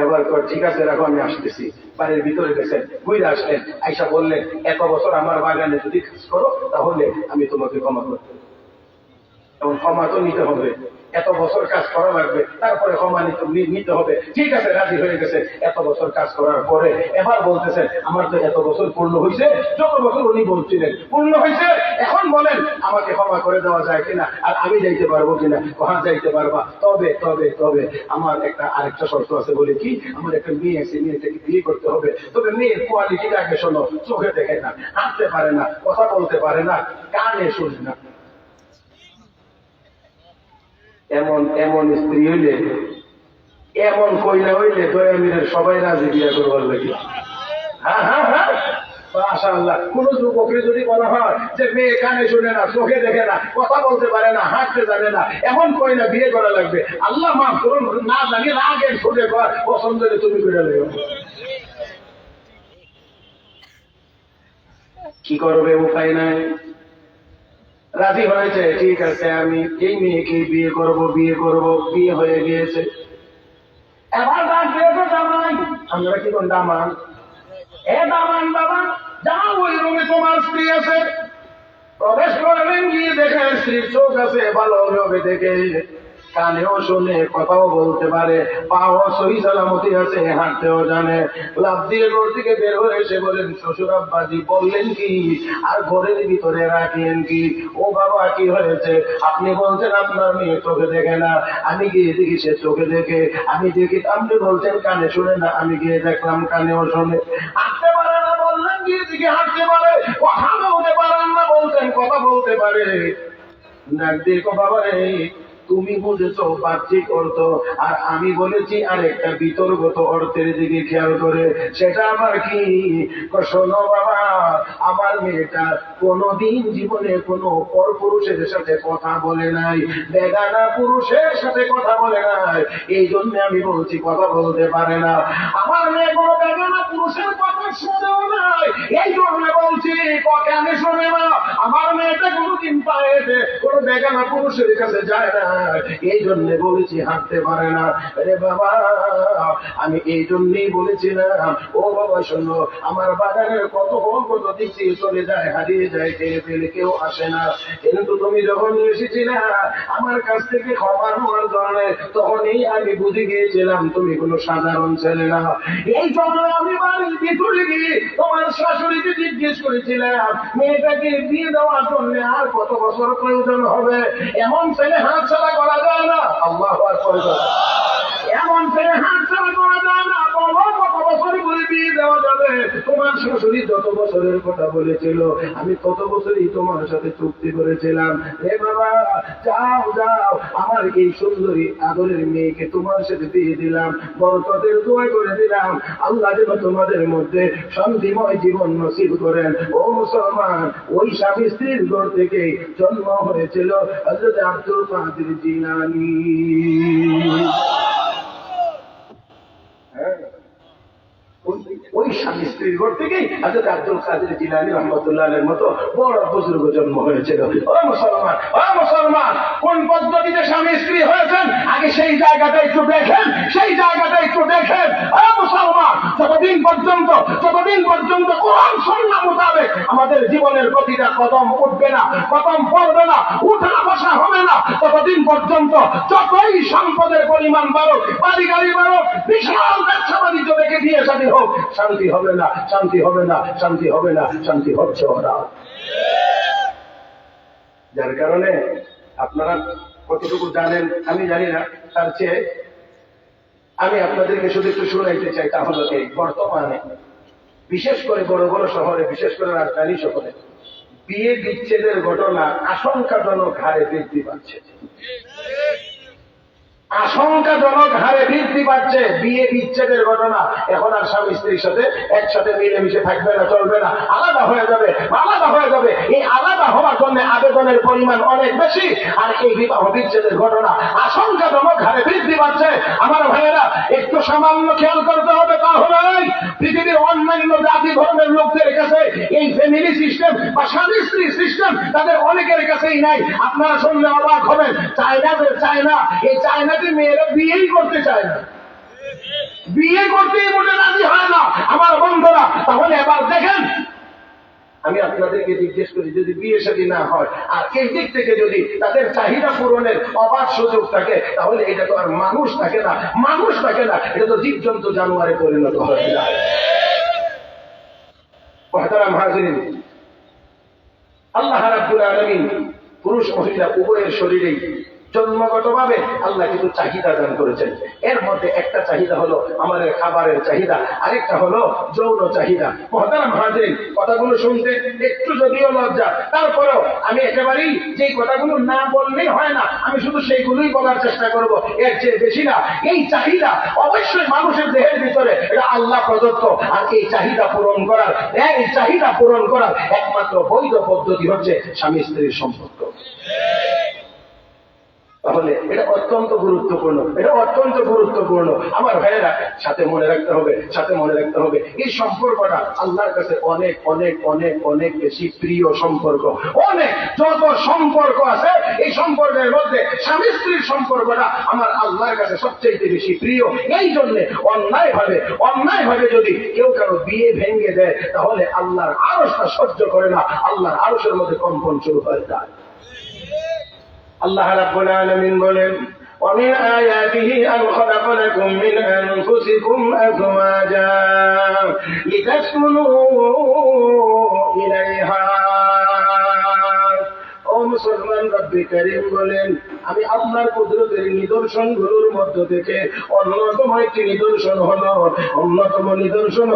Speaker 1: এবার ঠিক আছে রাখো, আমি আসতেছি। বাড়ির ভিতরে গেছেন, ঘুরে আসলেন, আইসা বললেন এত বছর আমার বাগানে যদি কাজ করো তাহলে আমি তোমাকে ক্ষমা করব। এবং ক্ষমা তো নিতে হবে, এত বছর কাজ করা লাগবে, তারপরে ক্ষমা নিতে হবে। ঠিক আছে, রাজি হয়ে গেছে। এত বছর কাজ করার পরে এবার বলতেছেন আমার তো এত বছর পূর্ণ হয়েছে, যত বছর উনি বলছিলেন পূর্ণ হয়েছে, এখন বলেন আমাকে ক্ষমা করে দেওয়া যায় কিনা, আর আমি যাইতে পারবো কিনা? কহা যাইতে পারবা, তবে তবে তবে আমার আরেকটা শর্ত আছে। বলে কি, আমার একটা মেয়ে আছে, মেয়েটাকে বিয়ে করতে হবে। তবে মেয়ের কোয়ালিটিটা আগে শোনো, চোখে দেখে না, হাঁটতে পারে না, কথা বলতে পারে না, কানে শুনে না। এমন স্ত্রী হইলে, এমন কইনা হইলে দয়ামীরের সবাই রাজি বিয়া করবার লাগে। হ্যাঁ, মাশাআল্লাহ। কোন যুবকের যদি বলা হয় যে মেয়ে কানে শুনে না, চোখে দেখে না, কথা বলতে পারে না, হাঁটতে জানে না, এমন কইনা বিয়ে করা লাগবে। আল্লাহ মাফ করুন, না জানি রাগের ছোটে পছন্দ হলে তুমি করে নেবে। কি করবে, উপায় নাই। রাজি হয়েছে, ঠিক আছে আমি এই মেয়েকে বিয়ে করব, বিয়ে হয়ে গিয়েছে। এবার ডাক দিয়ে তো দামান, আমরা কি কোন দামান? এ দামান বাবা, যাও ওই রুমে তোমার স্ত্রী আছে। প্রবেশ করলেন, গিয়ে দেখেন স্ত্রীর চোখ আছে ভালোভাবে দেখে, কানেও শুনে, কথাও বলতে পারে, পাও সহি সালামতি আছে, হাঁটতেও জানে। লাফ দিয়ে ঘর থেকে বের হয়ে এসে বলেন শ্বশুর আব্বাজি বললেন কি, আর ঘরের ভিতরে রাখলেন কি? ও বাবা কি হয়েছে? আপনি বলছেন আপনার মেয়ে চোখে দেখে না, আমি গিয়ে দেখি সে চোখে দেখে। আমি দেখি, আপনি বলছেন কানে শুনে না, আমি গিয়ে দেখলাম কানেও শুনে। হাঁটতে পারে না বললেন, গিয়ে দেখি হাঁটতে পারে। কথা বলতে পারেন না বলছেন কথা বলতে পারে। ডাক দিয়ে বাবা রে, তুমি বুঝেছো বাহ্যিক অর্থ, আর আমি বলেছি আরেকটা বিতর্গত অর্থের দিকে খেয়াল করে। সেটা আমার কি? শোনো বাবা, আমার মেয়েটা কোনদিন জীবনে কোনো পরপুরুষের সাথে কথা বলে নাই, বেগানা পুরুষের সাথে কথা বলে নাই। এই জন্য আমি বলছি কথা বলতে পারে না। আমার মেয়ে কোনো বেগানা পুরুষের কথা শোনেও নাই, এই জন্য বলছি কেন শোনে না। আমার মেয়েটা কোনোদিন পায়েতে কোনো বেগানা পুরুষের কাছে যায় না, এই জন্য বলেছি হাঁটতে পারে না। আরে বাবা, আমি এই জন্যই বলেছিলাম ও বাবা শোনো, আমার বাজারের কত দিক দিয়ে চলে যায়, হারিয়ে যায়, খেয়ে ফেলে কেউ আসে না। কিন্তু তুমি যখন এসেছিলে আমার কাছ থেকে ক্ষমা নেওয়ার জন্য, তখনই আমি বুঝে গিয়েছিলাম তুমি কোনো সাধারণ ছেলে না। এই জন্য আমি বাড়ির ভিতরে গিয়ে তোমার শাশুড়িকে জিজ্ঞেস করেছিলাম মেয়েটাকে বিয়ে দেওয়ার জন্য আর কত বছর প্রয়োজন হবে। এমন ছেলে হাত ছাড়া করা যায় না। আল্লাহু আকবার। এমন ছেলে হাত ছাড়া করা যায় না। বলো কত বছর করে বিয়ে দেওয়া যাবে? তোমার শাশুড়ি যত বছরের কথা বলেছিল আমি তত বছরই তোমার সাথে চুক্তি করেছিলাম। হে বাবা, যাও যাও, আমার এই সুন্দরী আদরের মেয়েকে তোমার সাথে দিয়ে দিলাম, বরকতের দোয়া করে দিলাম। আল্লাহ যেন তোমাদের মধ্যে শান্তিময় জীবন নসিব করেন। ও মুসলমান, ওই স্বামী স্ত্রীর ঘর থেকে জন্ম হয়েছিল হযরত আব্দুল কাদের জিলানী। ওই স্বামী স্ত্রীর ঘর থেকেই হযরত আব্দুল কাদের জিলানী রাহমাতুল্লাহ আলাইহির মতো বড় বুজুর্গ জন্ম হয়েছিল। ও মুসলমান, ও মুসলমান, কোন পদ্ধতিতে স্বামী স্ত্রী হয়েছেন আগে সেই জায়গাটা একটু দেখেন, সেই জায়গাটা একটু দেখেন। ও মুসলমান, যতদিন পর্যন্ত কোরআন সুন্নাহ মোতাবেক আমাদের জীবনের প্রতিটা কদম উঠবে না, কদম পড়বে না, উঠা বসা হবে না, ততদিন পর্যন্ত যতই সম্পদের পরিমাণ বাড়ুক, বাড়ি গাড়ি বাড়ুক, বিশাল ব্যবসা বাণিজ্য দেখে দিয়ে শান্তি হোক, শান্তি হবে না, শান্তি হবে না, শান্তি হবে না, শান্তি হচ্ছে না। যার কারণে আপনারা কতটুকু জানেন আমি জানি না, তার চেয়ে আমি আপনাদেরকে শুধু একটু শুনাইতে চাই। তা হলো এই, বর্তমানে বিশেষ করে বড় বড় শহরে, বিশেষ করে রাজধানী শহরে বিয়ে বিচ্ছেদের ঘটনা আশঙ্কাজনক হারে বৃদ্ধি পাচ্ছে। আশঙ্কাজনক হারে বৃদ্ধি পাচ্ছে বিয়ে বিচ্ছেদের ঘটনা। এখন আর স্বামী স্ত্রীর সাথে একসাথে মিলেমিশে থাকবে না, চলবে না, আলাদা হয়ে যাবে, আলাদা হয়ে যাবে। এই আলাদা হওয়ার জন্য আবেদনের পরিমাণ অনেক বেশি, আর এই বিবাহ বিচ্ছেদের ঘটনা আশঙ্কাজনক হারে বৃদ্ধি পাচ্ছে। আমার ভাইয়েরা, একটু সামান্য খেয়াল করতে হবে। তাহলে পৃথিবীর অন্যান্য জাতি ধর্মের লোকদের কাছে এই ফ্যামিলি সিস্টেম বা স্বামী স্ত্রী সিস্টেম তাদের অনেকের কাছেই নাই। আপনারা শুনলে অবাক হবেন, চায়না, এই চায়না মেয়েরা বিয়েই করতে চায় না, বিয়ে করতেই মোটে রাজি হয় না। আমার বন্ধুরা, তাহলে এবার দেখেন, আমি আপনাদেরকে জিজ্ঞেস করি, যদি বিয়ে শাদী না হয় আর এই দিক থেকে যদি তাদের চাহিদা পূরণের অবাধ সুযোগ থাকে, তাহলে এটা তো আর মানুষ থাকে না, মানুষ থাকে না, এটা তো জীবজন্তু জানোয়ারে পরিণত হয়ে যায়। মুহতারাম হাজিরিন, আল্লাহ রাব্বুল আলামিন পুরুষ মহিলা উভয়ের শরীরেই জন্মগতভাবে আল্লাহ কিন্তু চাহিদা দান করেছেন। এর মধ্যে একটা চাহিদা হলো আমাদের খাবারের চাহিদা, আরেকটা হলো যৌন চাহিদা। মুহতারাম হাজিরিন, কথাগুলো শুনতে একটু যদিও লজ্জা, তারপরেও আমি একেবারেই যেই কথাগুলো না বললেই হয় না, আমি শুধু সেইগুলোই বলার চেষ্টা করব, এর চেয়ে বেশি না। এই চাহিদা অবশ্যই মানুষের দেহের ভিতরে, এটা আল্লাহ প্রদত্ত। আর এই চাহিদা পূরণ করার একমাত্র বৈধ পদ্ধতি হচ্ছে স্বামী স্ত্রীর সম্পর্ক। তাহলে এটা অত্যন্ত গুরুত্বপূর্ণ, এটা অত্যন্ত গুরুত্বপূর্ণ। আমার ভাইয়েরা, সাথে মনে রাখতে হবে এই সম্পর্কটা আল্লাহর কাছে অনেক অনেক অনেক অনেক বেশি প্রিয় সম্পর্ক। অনেক যত সম্পর্ক আছে এই সম্পর্কের মধ্যে স্বামী স্ত্রীর সম্পর্কটা আমার আল্লাহর কাছে সবচেয়ে বেশি প্রিয়। এই জন্য অন্যায় ভাবে যদি কেউ কারো বিয়ে ভেঙে দেয়, তাহলে আল্লাহর আরশটা সহ্য করে না, আল্লাহর আরশের মধ্যে কম্পন শুরু হয়ে যায়। আল্লাহ রাব্বুল আলামিন বলেন, ومن آياته أن خلق لكم من أنفسكم أزواجا لتسكنوا إليها। ও মুসলমান, রব্বে কারীম বলেন, আমি আপনার কুদরতের নিদর্শনগুলোর মধ্য থেকে অন্যতম একটি নিদর্শন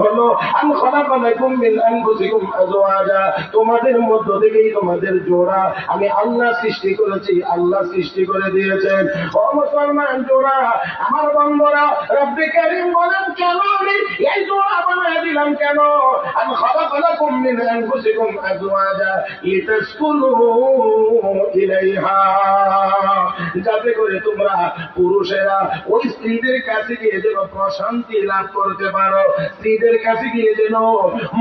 Speaker 1: হলো আন খালাকা লাকুম মিন আনফুসিকুম আজওয়াজা, তোমাদের মধ্য থেকেই তোমাদের জোড়া আমি আল্লাহ সৃষ্টি করেছি, আল্লাহ সৃষ্টি করে দিয়েছেন। ও মুসলমান জোড়া, আমার বন্ধুরা, রব্বে কারীম বলেন, কেন আমি এই জোড়া বানায় দিলাম? কেন? আন খালাকা লাকুম মিন আনফুসিকুম আজওয়াজা লিতাসকুনু ইলাইহা, যাতে করে তোমরা পুরুষেরা ওই স্ত্রীদের কাছে গিয়ে যেন প্রশান্তি লাভ করতে পারো, স্ত্রীদের কাছে গিয়ে যেন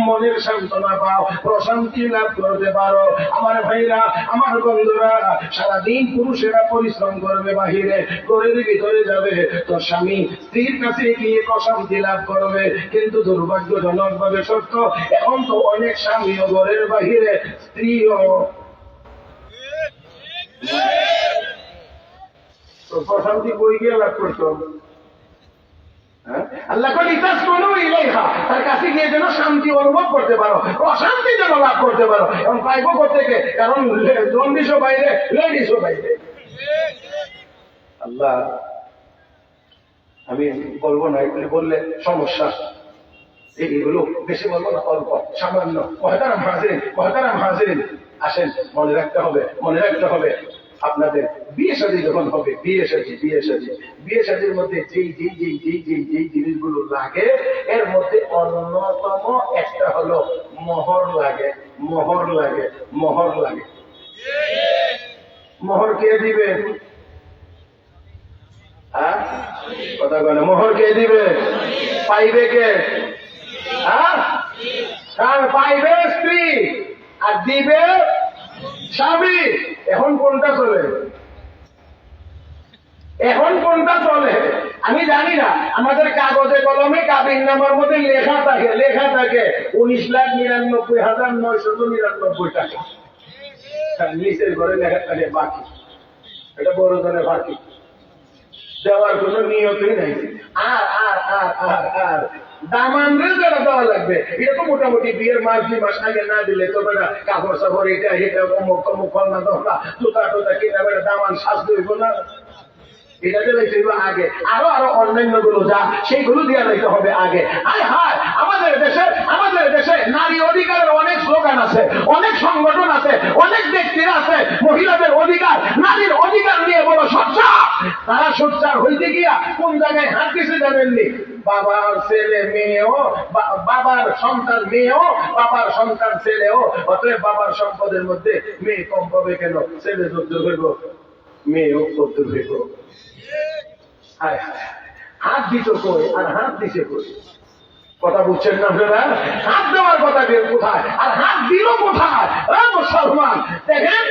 Speaker 1: মনের সান্ত্বনা পাও, প্রশান্তি লাভ করতে পারো। আমার ভাইরা, আমার বন্ধুরা, সারাদিন পুরুষেরা পরিশ্রম করবে, বাহিরে ঘরের ভিতরে যাবে, তো স্বামী স্ত্রীর কাছে গিয়ে প্রশান্তি লাভ করবে। কিন্তু দুর্ভাগ্যজনক ভাবে সত্য, এখন তো অনেক স্বামীও ঘরের বাহিরে, স্ত্রীও তো প্রশান্তি বই গিয়ে লাভ করতো। আল্লাহ তার কাছে গিয়ে যেন শান্তি অনুভব করতে পারো, অশান্তি যেন লাভ করতে পারো। এবং পাইবো থেকে, কারণ জন্ডিসও বাইরে, লেডিসও বাইরে। আল্লাহ, আমি বলবো না, এগুলি বললে সমস্যা, এইগুলো বেশি বলবো না, অল্প সামান্য। মহতারাম হাজিরিন, আসেন, মনে রাখতে হবে আপনাদের বিয়ে শাদী যখন হবে, বিয়ে শাদীর মধ্যে যেই জিনিসগুলো লাগে, এর মধ্যে অন্যতম একটা হলো মোহর লাগে। মোহর কে দিবে? কথা বলে, মোহর কে দিবে? পাইবে কে? পাইবে স্ত্রী আর দিবে স্বামী। এখন কোনটা চলে আমি জানি না। আমাদের কাগজে কলমে কাবিননামার মধ্যে লেখা থাকে 19,99,999 টাকা। নিচের ঘরে লেখা থাকে বাকি। এটা বড় ধরনের বাকি দেওয়ার কোন নিয়তই নাই। আর দামানরে যারা দেওয়া লাগবে, এটা তো মোটামুটি বিয়ের মাস 2 মাস আগে না দিলে তো বেটা কাপড় সাপড় এটা অমুক ফলনা দোলা জুতা টোতা কিনা বেটা দামান সাজতে হইব না, এটা দিলে আগে। আরো অন্যান্য গুলো যা সেইগুলো দিয়ে দিতে হবে আগে। আমাদের দেশে নারী অধিকারের অনেক স্লোগান আছে, অনেক সংগঠন আছে, অনেক ব্যক্তিরা আছে। মহিলাদের অধিকার, নারীর অধিকার নিয়ে বড় সোচ্চার। তারা সোচ্চার হইতে গিয়া কোন জায়গায় হাত দিছে জানেননি? বাবার ছেলে মেয়েও, বাবার সন্তান মেয়েও, বাবার সন্তান ছেলেও। অতএব বাবার সম্পদের মধ্যে মেয়ে কম পাবে কেন? ছেলে যদ্দূর হইব, মেয়েও তদ্দূর হইব। হাত দিত কই আর হাত দিছে কই? কথা বুঝছেন না আপনারা? হাত দেওয়ার কথা কোথায় আর হাত দিল কোথায়? মুসলমান দেখেন,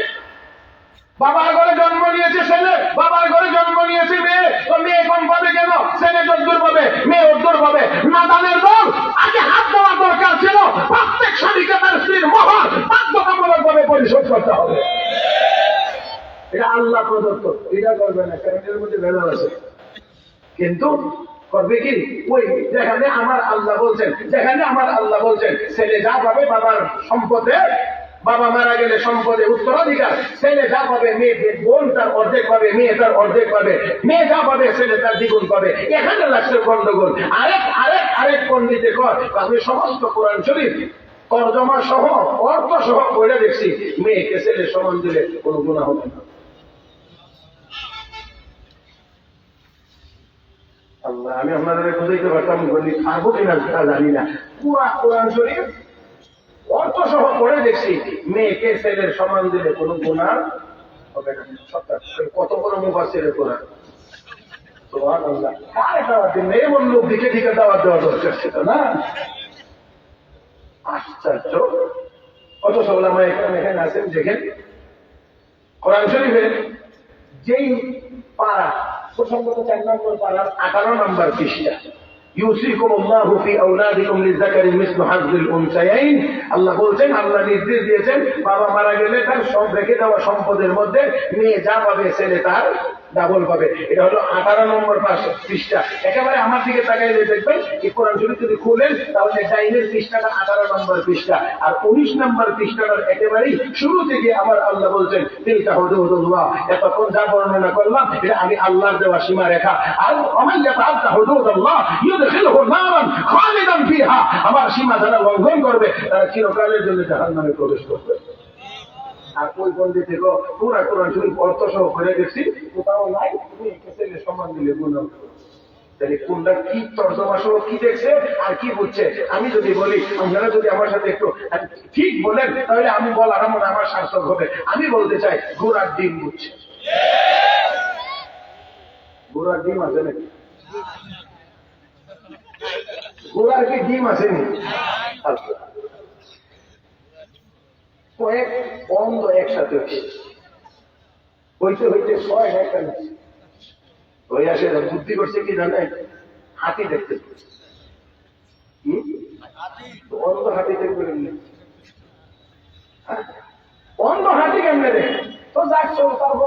Speaker 1: বাবার ঘরে জন্ম নিয়েছে ছেলে, বাবার ঘরে জন্ম নিয়েছে মেয়ে, তো মেয়ে কম পাবে কেন? ছেলে যদ্দূর পাবে, মেয়ে উদ্দূর পাবে। নাদানের দল, আগে হাত দেওয়ার দরকার ছিল। প্রত্যেক স্বামীকে তার স্ত্রীর মোহর বাধ্যতামূলক ভাবে পরিশোধ করতে হবে। এটা আল্লাহ প্রদত্ত, এটা করবে না, কারণ এর মধ্যে ভেজাল আছে। কিন্তু করবে কি? ওই যেখানে আমার আল্লাহ বলছেন ছেলে যা পাবে বাবার সম্পদে, বাবা মারা গেলে সম্পদে উত্তরাধিকার, ছেলে যা পাবে, মেয়ে বোন তার অর্ধেক পাবে, মেয়ে তার অর্ধেক পাবে, মেয়ে যা পাবে ছেলে তার দ্বিগুণ পাবে। এখানে লাগছে গন্ডগোল। আরেক পণ্ডিতে কর, আমি সমস্ত কোরআন শরীফ তরজমা সহ অর্থ সহ বলে দেখছি, মেয়েকে ছেলে সমান দিলে কোনো গুনাহ হবে না। আল্লাহ, আমি আপনাদের বুঝাইতে পারতাম, পারবো কিনা তা জানি না। পুরা কোরআন শরীফ অর্থ সহ পড়ে দেখছি, মেয়েকে ছেলের সমান দিলে কোনো গুনাহ হবে না। কত বড় মুফাসসিরের কোরআন! সুবহানাল্লাহ। কারে দাওয়াত দিন? এমন লোক দিকে দাওয়াত দেওয়া দরকার ছিল না? আশ্চর্য। অথচ ওলামা এখানে আছেন, দেখেন কোরআন শরীফের যেই পারা, প্রসঙ্গত 4 নম্বর পারার 18 নম্বর পৃষ্ঠা, ইউসিকুমুল্লাহু ফি আওলাদিকুম লিযাকারি মিসলু হাযযিল উনসায়াইন। আল্লাহ বলছেন, আল্লাহ নির্দেশ দিয়েছেন, বাবা মারা গেলে তার সব রেখে দেওয়া সম্পদের মধ্যে মেয়ে যা পাবে ছেলে তার ডাবল পাবে। এটা হলো 18 নম্বর পৃষ্ঠা। একেবারে আমার দিকে তাকাইলে দেখবেন এই কোরআন শরীফ যদি খুলেন তাহলে ডাইনের পৃষ্ঠাটা 18 নম্বর পৃষ্ঠা, আর 19 নম্বর পৃষ্ঠাটার একেবারেই শুরু থেকে আমার আল্লাহ বলছেন তিলকা হুদুদুল্লাহ। এতক্ষণ যা বর্ণনা করলাম এটা আমি আল্লাহর দেওয়া সীমা রেখা। আর ওমান ইয়াতাআদ্দা হুদুদাল্লাহ ইউদখিলহু নারান খালিদান ফিহা, আমার সীমা যারা লঙ্ঘন করবে তারা চিরকালের জন্য জাহান্নামে প্রবেশ করবে। আর ওই বন্ধু থেকে পুরা কোরআন শরীফ অর্থ সহ করে গেছি, কোথাও নাই তুমি একে ছেলে সম্মান দিলে গুনাহ। তাহলে কোনটা কি তর্জমা সহ কি দেখছে আর কি বুঝছে আমি যদি বলি, আপনারা যদি আমার সাথে একটু ঠিক বলেন তাহলে আমি বলা আমার সার্থক হবে। আমি বলতে চাই ঘোড়ার ডিম বুঝছে। ঘোড়ার ডিম আছে নাকি? ঘোড়ার কি ডিম আসেনি? কয়েক অন্ধ একসাথে হইতে হইতে 6 একটা হয়ে আসে। বুদ্ধি করছে কি জানে, হাতি দেখতে। অন্ধ হাতি দেখবে কেমনে? অন্ধ হাতি কেমনে দেখে? তো যাচ্ছ তারপর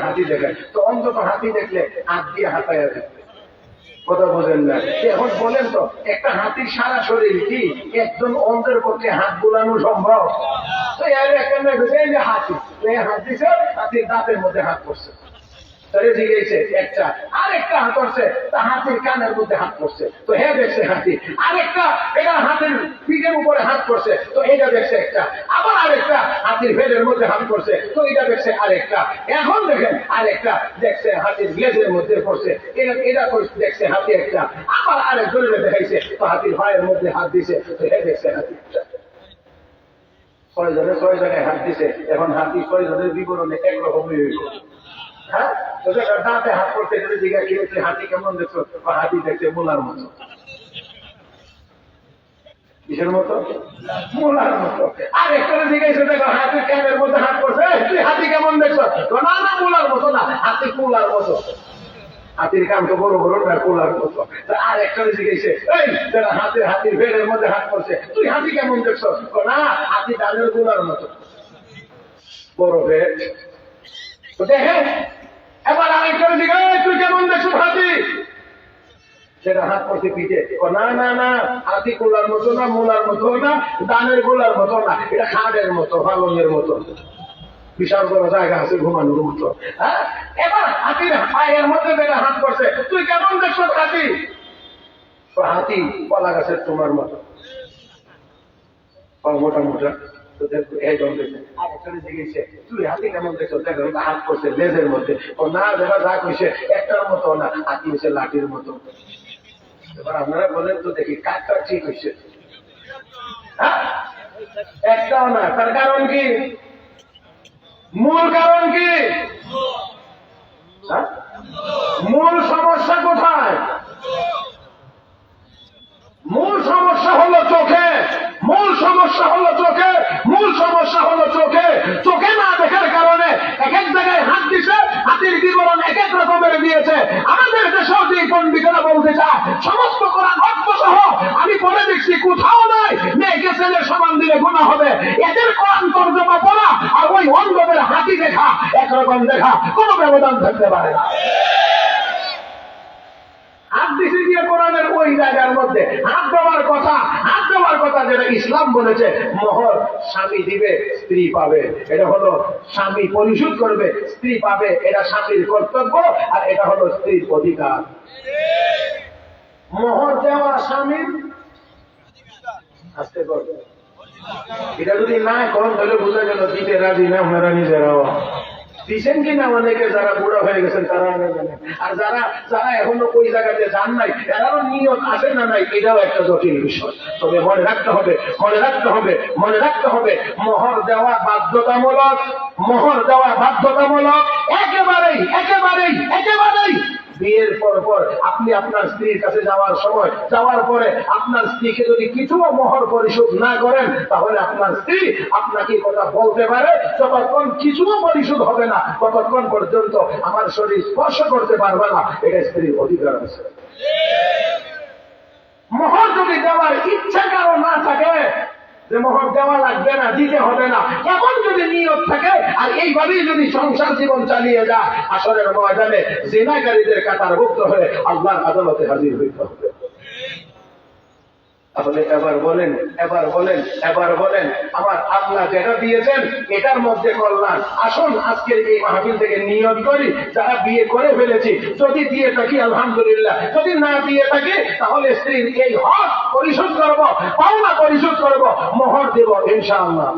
Speaker 1: হাতি দেখায় তো অন্তত হাতি দেখলে হাত দিয়ে হাতায় দেখবে। কথা বোঝেন না? এখন বলেন তো একটা হাতির সারা শরীর কি একজন অন্ধের পক্ষে হাত বুলানো সম্ভব? তো হাতি হাত দিছে, হাতির দাঁতের মধ্যে হাত পড়ছে, একটা আরেকটা হাত করছে তা হাতির কানের মধ্যে হাত করছে, তো হ্যাঁ দেখছে হাতি। আরেকটা এটা হাতির পিঠের উপরে হাত করছে, তো এটা দেখছে একটা। আবার আরেকটা হাতির ভেড়ের মধ্যে হাত করছে, তো এটা দেখছে আরেকটা। এখন দেখেন আরেকটা দেখছে হাতির লেজের মধ্যে পড়ছে, এটা দেখছে হাতি একটা। আবার আরেকজনে দেখাইছে তো হাতির ভাইয়ের মধ্যে হাত দিছে, তো হ্যাঁ দেখছে হাতি একটা। 6 জনে 6 জায়গায় হাত দিছে। এখন হাতি 6 জনের বিবরণে একরকমই হইল। হ্যাঁ, দাঁতে হাত করতে গেলে জিজ্ঞা খেয়েছে হাতি কেমন দেখছো? হাতি দেখছে মোলার মতো। কিসের মতো? মোলার মতো। আর একটা জিজ্ঞাসা দেখো হাতির ক্যামের মধ্যে হাত করছে, তুই হাতি কেমন দেখছো? না না, মোলার মতো না, হাতি কুলার মতো। হাতির কান তো বড় বড় না, কুলার মতো। আর একটা জিজ্ঞাসা এই হাতির ভেড়ের মধ্যে হাত করছে, তুই হাতি কেমন দেখছো? না, হাতি ডালের কুলার মতো বড় ভেড়। তো দেখে এবার আরেকটা জিজ্ঞাসা তুই কেমন দেখছো হাতি? সেটা হাত করছে পিঠে। না না না, হাতি কুলার মতো না, মোলার মতো না, দানের গোলার মতো না, এটা খাটের মতো, পালনের মতো, বিশাল বড় জায়গা আছে ঘুমানোর মতো। হ্যাঁ, এবার হাতির পায়ের মধ্যে যেটা হাত করছে, তুই কেমন দেখছো হাতি? হাতি কলা গাছের তোমার মতো, মোটা মোটা। তুই হাতি কেমন দেখছো? দেখো হাত করছে লেজের মধ্যে। ও না, দেখা যা কইছে একটার মতো না, হাতি হচ্ছে লাঠির মতো। এবার আপনারা বলেন তো দেখি কাজটা ঠিক হয়েছে? একটাও না। তার কারণ কি? মূল কারণ কি? মূল সমস্যা কোথায়? মূল সমস্যা হলো চোখে। মূল সমস্যা হলো চোখে। মূল সমস্যা হলো চোখে। চোখে না দেখার কারণে এক এক জায়গায় হাত দিছে, হাতির বিবরণ এক এক রকমের দিয়েছে। আমাদের দেশেও যে পণ্ডিতেরা বলতে চায় সমস্ত কোরআন অর্থ সহ আমি পড়ে দেখছি কোথাও নাই মেয়েকে ছেলের সমান দিলে গুনাহ হবে। এদের কোরআন তর্জমা পড়া আর ওই অন্ধদের হাতি দেখা একরকম দেখা কোনো ব্যবধান থাকতে পারে না। হাত দিছে দিয়ে কোরআনের ওই জায়গার মধ্যে হাত দেওয়ার কথা, হাত দেওয়ার কথা যেটা ইসলাম বলেছে, মোহর স্বামী দিবে, স্ত্রী পাবে। এটা হলো স্বামী পরিশোধ করবে, স্ত্রী পাবে। এটা স্বামীর কর্তব্য আর এটা হলো স্ত্রীর অধিকার। মোহর দেওয়া স্বামীর আসতে করবে। এটা যদি না করেন তাহলে বোঝা গেল দিতে রাজি না, ওনারা নিজেরাও দিচ্ছেন কিনা। অনেকে যারা বুড়া হয়ে গেছেন তারা জানেন, আর যারা যারা এখনো ওই জায়গাতে যান নাই এরাও নিয়ত আসে না নাই, এটাও একটা জটিল বিষয়। তবে মনে রাখতে হবে, মনে রাখতে হবে, মনে রাখতে হবে মোহর দেওয়া বাধ্যতামূলক। মোহর দেওয়া বাধ্যতামূলক একেবারেই একেবারেই একেবারেই। বিয়ের পর আপনি আপনার স্ত্রীর কাছে যাওয়ার সময়, যাওয়ার পরে আপনার স্ত্রীকে যদি কিছুও মোহর পরিশোধ না করেন তাহলে আপনার স্ত্রী আপনাকে কথা বলতে পারে, যতক্ষণ কিছুও পরিশোধ হবে না ততক্ষণ পর্যন্ত আমার শরীর স্পর্শ করতে পারবে না। এটা স্ত্রীর অধিকার আছে। মোহর যদি দেওয়ার ইচ্ছা কারো না থাকে, যে মোহর দেওয়া লাগবে না, দিতে হবে না, এখন যদি নিয়ত থাকে আর এইভাবেই যদি সংসার জীবন চালিয়ে যায়, আসরের ময়দানে জিনাকারীদের কাতারভুক্ত হয়ে আল্লাহর আদালতে হাজির হইতে হবে। তাহলে এবার বলেন আমার আল্লাহ যেটা দিয়েছেন এটার মধ্যে কল্যাণ। আসুন আজকের এই মাহফিল থেকে নিয়ত করি, যারা বিয়ে করে ফেলেছি, যদি দিয়ে থাকি আলহামদুলিল্লাহ, যদি না দিয়ে থাকি তাহলে স্ত্রীর এই হক পরিশোধ করব, পাওনা পরিশোধ করব, মোহর দেব ইনশাআল্লাহ।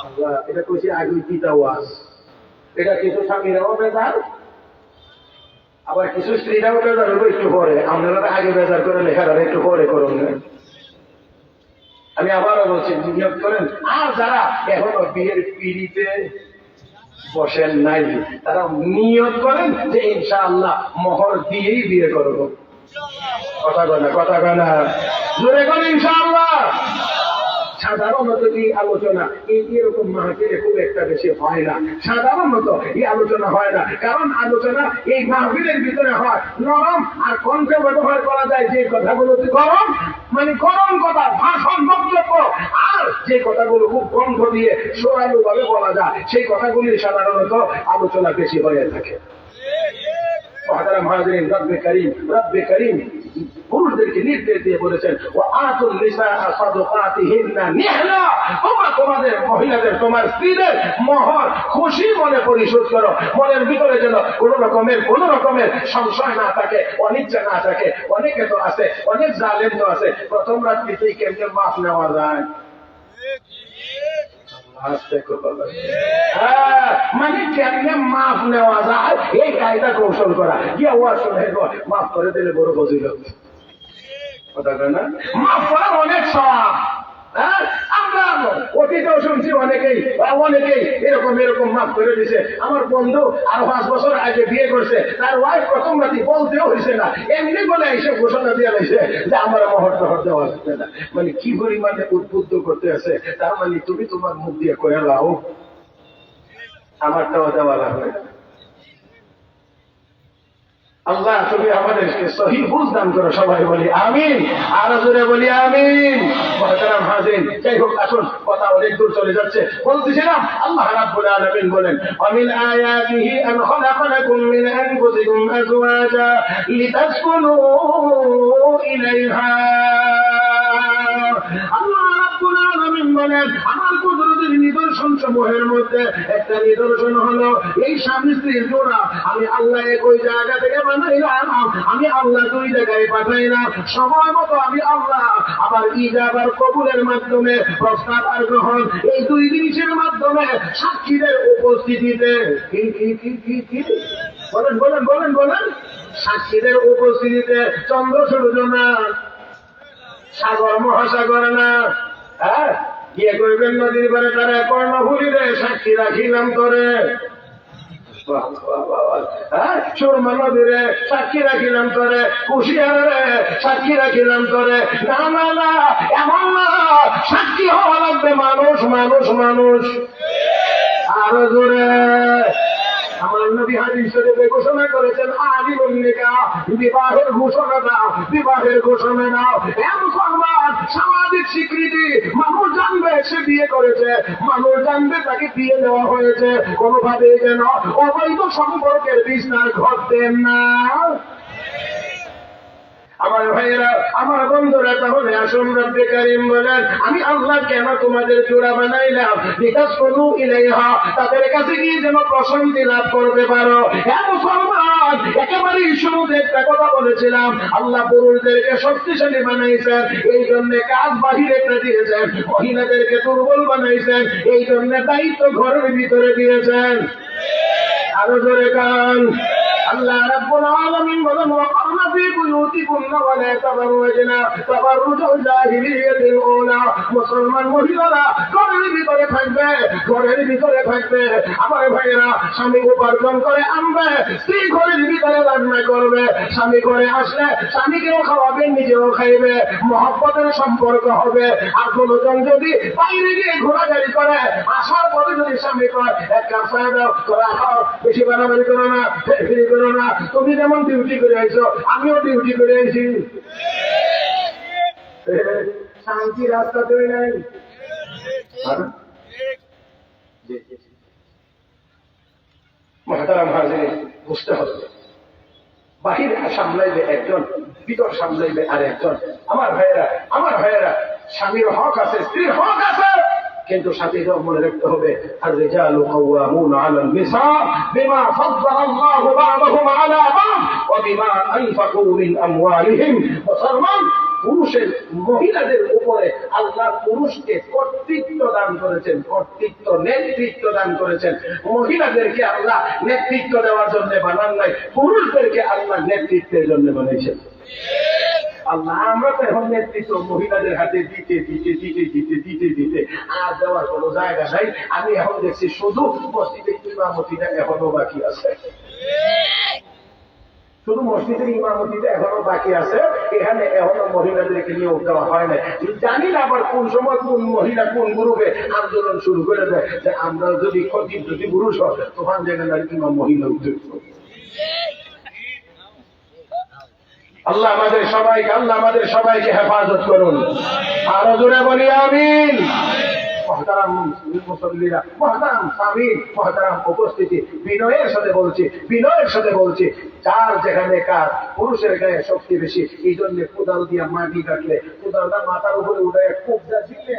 Speaker 1: আল্লাহ এটা কইছি আগে কি ওয়াজ, এটা কিছু স্বামীরাও বেজার, আবার কিছু স্ত্রীরাও বেজার হবো একটু পরে। আপনারা আগে বেজার করে লেখাটা একটু পরে করুন। আমি আবারও বলছি, নিয়ত করেন। আর যারা এখনো বিয়ের পিড়িতে বসেন নাই, তারা নিয়ত করেন যে ইনশাআল্লাহ মোহর দিয়েই বিয়ে করবো। কথা কয় না জোরে করেন ইনশাআল্লাহ। সাধারণত এই আলোচনা এরকম মাহফিলে খুব একটা বেশি হয় না, সাধারণত এই আলোচনা হয় না, কারণ আলোচনা এই মাহফিলের ভিতরে হয় নরম আর কণ্ঠে ব্যবহার করা যায় যে কথাগুলো গরম, মানে গরম কথা, ভাষণ, বক্তব্য, আর যে কথাগুলো খুব কণ্ঠ দিয়ে সোয়ালু ভাবে বলা যায় সেই কথাগুলি সাধারণত আলোচনা বেশি হয়ে থাকে। রব্বে করিম পুরুষদেরকে নির্দেশ দিয়ে বলেছেন, ও আতুল নিসা সাদকাতিহিন্না নিহলা, তোমরা তোমাদের মহিলাদের, তোমার স্ত্রীদের মোহর খুশি মনে পরিশোধ করো। মনের ভিতরে যেন কোন রকমের সংশয় না থাকে, অনিচ্ছা না থাকে। অনেকে তো আছে, অনেক জালেম তো আছে, প্রথম রাত্রিতেই কেমনে মাফ নেওয়া যায়, মানে কেমনে মাফ নেওয়া যায় এই কায়দা কৌশল করা, গিয়া ওয়াজ শুনে মাফ করে দিলে বড় ফজিলত। কথা কয় না, মাফ করার অনেক স্বভাব। আমরা অতীতেও শুনছি অনেকেই এরকম মাফ করে দিছে। আমার বন্ধু আর 5 বছর আগে বিয়ে করছে, তার ওয়াইফ প্রথম রাতি বলতেও হয়েছে না, এমনি বলে এসে ঘোষণা দিয়ে রয়েছে যে আমার মোহর টহর দেওয়া হচ্ছে না। মানে কি পরিমাণে উদ্বুদ্ধ করতে আছে, তার মানে তুমি তোমার মুখ দিয়ে কয়ে লাও আমারটাও দেওয়া লাগবে। আল্লাহ তুমি আমাদেরকে সহি বুঝ দান করো, সবাই বলি আমিন, আরো জোরে বলি আমিন। মুহতারাম হাজিরিন, যাই হোক আসুন, কথা অনেক দূর চলে যাচ্ছে। বলতেছিলাম আল্লাহ রাব্বুল আলামিন বলেন, ওয়ামিন আয়াতিহি আন খালাকা লাকুম মিন আনফুসিকুম আজওয়াজা লিতাসকুনু ইলাইহা। আল্লাহ রাব্বুল আলামিন বলেন, আমার কুদরতের নিদর্শন সমূহের মধ্যে একটা নিদর্শন হলো এই স্বামী স্ত্রীর জোড়া আমি আল্লাহ একই জায়গা থেকে বানাইলাম। আমি আল্লাহ 2 জায়গায় পাঠাইলাম, সময় মতো আমি আল্লাহ আবার ইজাব আর কবুলের মাধ্যমে, প্রস্তাব আর গ্রহণ, এই 2 জিনিসের মাধ্যমে সাক্ষীদের উপস্থিতিতে বলেন সাক্ষীদের উপস্থিতিতে চন্দ্র সূর্য না, সাগর মহাসাগর না, গিয়ে করবেন নদীর পারে তারা কর্ণফুলিরে সাক্ষী রাখিলাম তোরে, সুরমা নদীরে সাক্ষী রাখিলাম তোরে, কুশিয়ারে সাক্ষী রাখিলাম তোরে। না এমন না, সাক্ষী হওয়া লাগবে মানুষ। আরো জোরে আমার নবী হাদিস শরীফে ঘোষণা করেছেন, আলিমুন নিকাহ, বিবাহের ঘোষণা দাও। মুসলমান সামাজিক স্বীকৃতি, মানুষ জানবে সে বিয়ে করেছে, মানুষ জানবে তাকে বিয়ে দেওয়া হয়েছে, কোনোভাবে যেন অবৈধ সম্পর্কের বিস্তার ঘটতেন না। আমার ভাইয়েরা, আমার বন্ধুরা, তাহলে আসুন রব্বে কারীম বলেন, আমি আল্লাহ কেন তোমাদের জোড়া বানাইলাম? লিতাসকুনু ইলাইহা, তাদের কাছে গিয়ে যেন প্রশান্তি লাভ করতে পারো। হ্যাঁ মুসলমান, একেবারে শুরুতে একটা কথা বলেছিলাম, আল্লাহ পুরুষদেরকে শক্তিশালী বানাইছেন, এই জন্য কাজ বাহিরে একটা দিয়েছেন। মহিলাদেরকে দুর্বল বানাইছেন, এই জন্য দায়িত্ব ঘরের ভিতরে দিয়েছেন। আরো জোরে গান। আল্লাহ রাব্বুল আলামিন বলেন, ওয়াকারনা ফি বুয়ুতিকুন্না ওয়া লা তাবাররুজনা তাবাররুজাল জাহিলিয়াতিল উলা। মুসলমান মহিলারা ঘরের ভিতরে থাকবে। আমার ভাইয়েরা, স্বামী উপার্জন করে আনবে, স্ত্রী ঘরের ভিতরে রান্না করবে। স্বামী ঘরে আসলে স্বামীকেও খাওয়াবে, নিজেও খাইবে, মহব্বতের সম্পর্ক হবে। আর কোনজন যদি বাইরে গিয়ে ঘোরাঘুরি করে, আসার পরে যদি স্বামী কয় এক কাপ চা দাও, তোরা খাও, বেশি বাড়াবাড়ি করো না, ফেরি করো না, তুমি যেমন ডিউটি করে আইছো আমিও ডিউটি করে আইছি, শান্তি রাস্তা তৈরি নাই। মহতারাম হাজিরিন, বুঝতে হবে বাহির সামলাইবে একজন, ভিতর সামলাইবে আর একজন। আমার ভাইয়েরা, স্বামীর হক আছে, স্ত্রীর হক আছে, কিন্তু সাথে মনে রাখতে হবে আর রিজালু কাওয়ামুন আলান নিসা বিমা ফাদ্দালাল্লাহু বা'দাহুম আলা বা'দ ওয়া বিমা আনফাকু মিন আমওয়ালিহিম। মুসলমান পুরুষের মহিলাদের উপরে আল্লাহ পুরুষকে কর্তৃত্ব দান করেছেন, নেতৃত্ব দান করেছেন। মহিলাদেরকে আল্লাহ নেতৃত্ব দেওয়ার জন্য বানান নাই, পুরুষদেরকে আল্লাহ নেতৃত্বের জন্য বানিয়েছেন। আল্লাহ আমরা তো এখন নেতৃত্ব মহিলাদের হাতে দিতে আর দেওয়ার কোনো জায়গা নাই। আমি এখন দেখছি শুধু মসজিদের ইমামতিটা এখনো বাকি আছে, শুধু মসজিদের ইমামতিটা এখনো বাকি আছে। এখানে এখনো মহিলাদেরকে নিয়োগ দেওয়া হয় না। জানি না আবার কোন সময় কোন মহিলা কোন গ্রুপে আন্দোলন শুরু করে দেয় যে আমরা যদি খতিব যদি পুরুষ হয় তখন যেখানে ইমাম মহিলা উদ্যোগ। আল্লাহ আমাদের সবাইকে হেফাজত করুন। আরো জোরে বলি আমিন। মহতারাম মুসল্লিরা, মহতারাম স্বামী, মহতারাম উপস্থিতি, বিনয়ের সাথে বলছি যার যেখানে কাজ, পুরুষের গায়ে শক্তি বেশি, এই জন্য কোদাল দিয়ে মাটি কাটলে কোদালটা মাথার উপরে উঠে খুব দিলে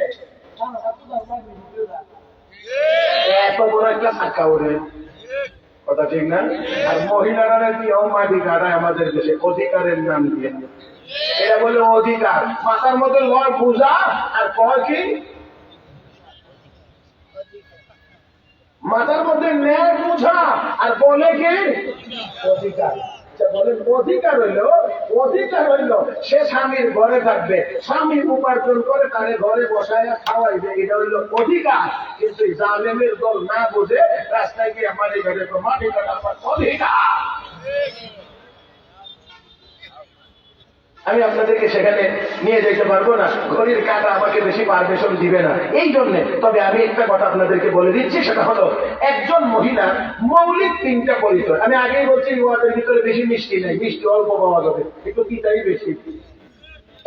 Speaker 1: এত বড় একটা চাকা ওঠে, কথা ঠিক না? আর মহিলারা দিয়েও মাটি কাটায় আমাদের দেশে অধিকারের নাম দিয়ে। এটা বলে অধিকার, মাথার মধ্যে লয় পূজা আর কয় কি মাথার মধ্যে ন্যায় বুঝা আর বলে কি অধিকার। বলে অধিকার হইল সে স্বামীর ঘরে থাকবে, স্বামী উপার্জন করে তারে ঘরে বসায় খাওয়াইবে, এটা হইল অধিকার। কিন্তু জালেমের দল না বুঝে রাস্তায় গিয়ে মাটি ঘরে তো মাটি কাটা অধিকার। আমি আপনাদেরকে সেখানে নিয়ে যেতে পারবো না, ঘড়ির কাটা আমাকে বেশি পারমিশন দিবে না। এই জন্য তবে আমি একটা কথা আপনাদেরকে বলে দিচ্ছি, সেটা হলো একজন মহিলার মৌলিক 3টা পরিচয়। আমি আগেই বলছি ওয়াদের ভিতরে বেশি মিষ্টি নেই, মিষ্টি অল্প পাওয়া যাবে, একটু তিতাই বেশি।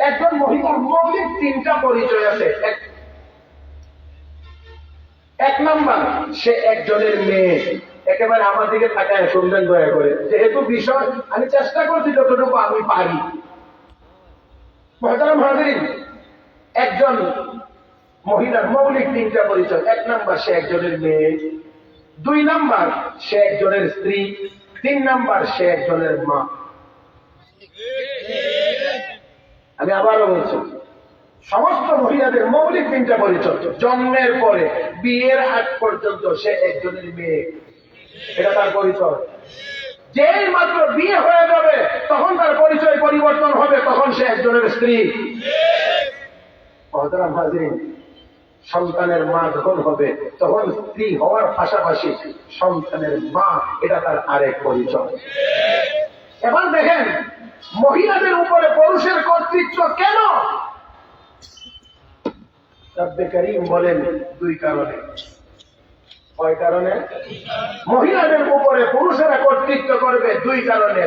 Speaker 1: একজন মহিলার মৌলিক 3টা পরিচয় আছে। 1 নাম্বার, সে একজনের মেয়ে। একেবারে আমার দিকে তাকায় শুনবেন দয়া করে, যেহেতু বিষয় আমি চেষ্টা করছি যতটুকু আমি পারি। মহতারাম হাজিরিন, একজন মহিলার মৌলিক 3টা পরিচয়। 1 নাম্বার, সে একজনের মেয়ে। 2 নাম্বার, সে একজনের স্ত্রী। 3 নাম্বার, সে একজনের মা। আমি আবারও বলছি, সমস্ত মহিলাদের মৌলিক 3টা পরিচয়। জন্মের পরে বিয়ের আগ পর্যন্ত সে একজনের মেয়ে, এটা তার পরিচয়। যেই মাত্র বিয়ে হয়ে যাবে তখন তার পরিচয় পরিবর্তন হবে, তখন সে একজনের স্ত্রী। মহতারাম হাজিরিন, সন্তানের মা যখন হবে তখন স্ত্রী হওয়ার পাশাপাশি সন্তানের মা, এটা তার আরেক পরিচয়। এবার দেখেন মহিলাদের উপরে পুরুষের কর্তৃত্ব কেন? রব্বে কারীম বলেন 2 কারণে। কয় কারণে? মহিলাদের উপরে পুরুষেরা কর্তৃত্ব করবে 2 কারণে।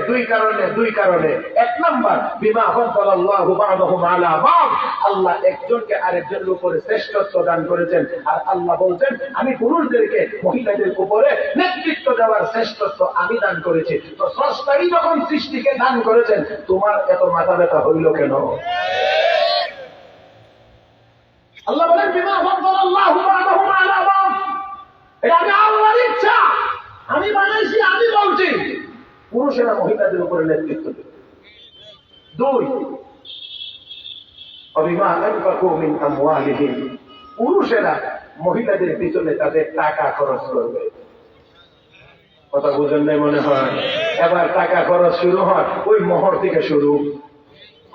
Speaker 1: 1 নাম্বার, বিমা ফাদ্দালাল্লাহু বা'দাহুম আলা বা'দ, আল্লাহ একজনকে আরেকজনের উপরে শ্রেষ্ঠত্ব দান করেছেন। আর আল্লাহ বলছেন আমি পুরুষদেরকে মহিলাদের উপরে নেতৃত্ব দেওয়ার শ্রেষ্ঠত্ব আমি দান করেছি। তো স্রষ্টাই যখন সৃষ্টিকে দান করেছেন, তোমার এত মাথা ব্যথা হইল কেন? আল্লাহ বলেন বিমা ফাদ্দালাল্লাহু বা'দাহুম আলা বা'দ, এটা আমি আল্লাহর ইচ্ছা, আমি বানাইছি, আমি বলছি পুরুষেরা মহিলাদের উপরে নেতৃত্ব দেবে। 2, অবিমা আনফাকু মিন আমওয়ালিহিম, পুরুষেরা মহিলাদের পিছনে তাদের টাকা খরচ করবে। কথা বুঝেন নাই মনে হয়? এবার টাকা খরচ শুরু হয় ওই মোহর থেকে শুরু।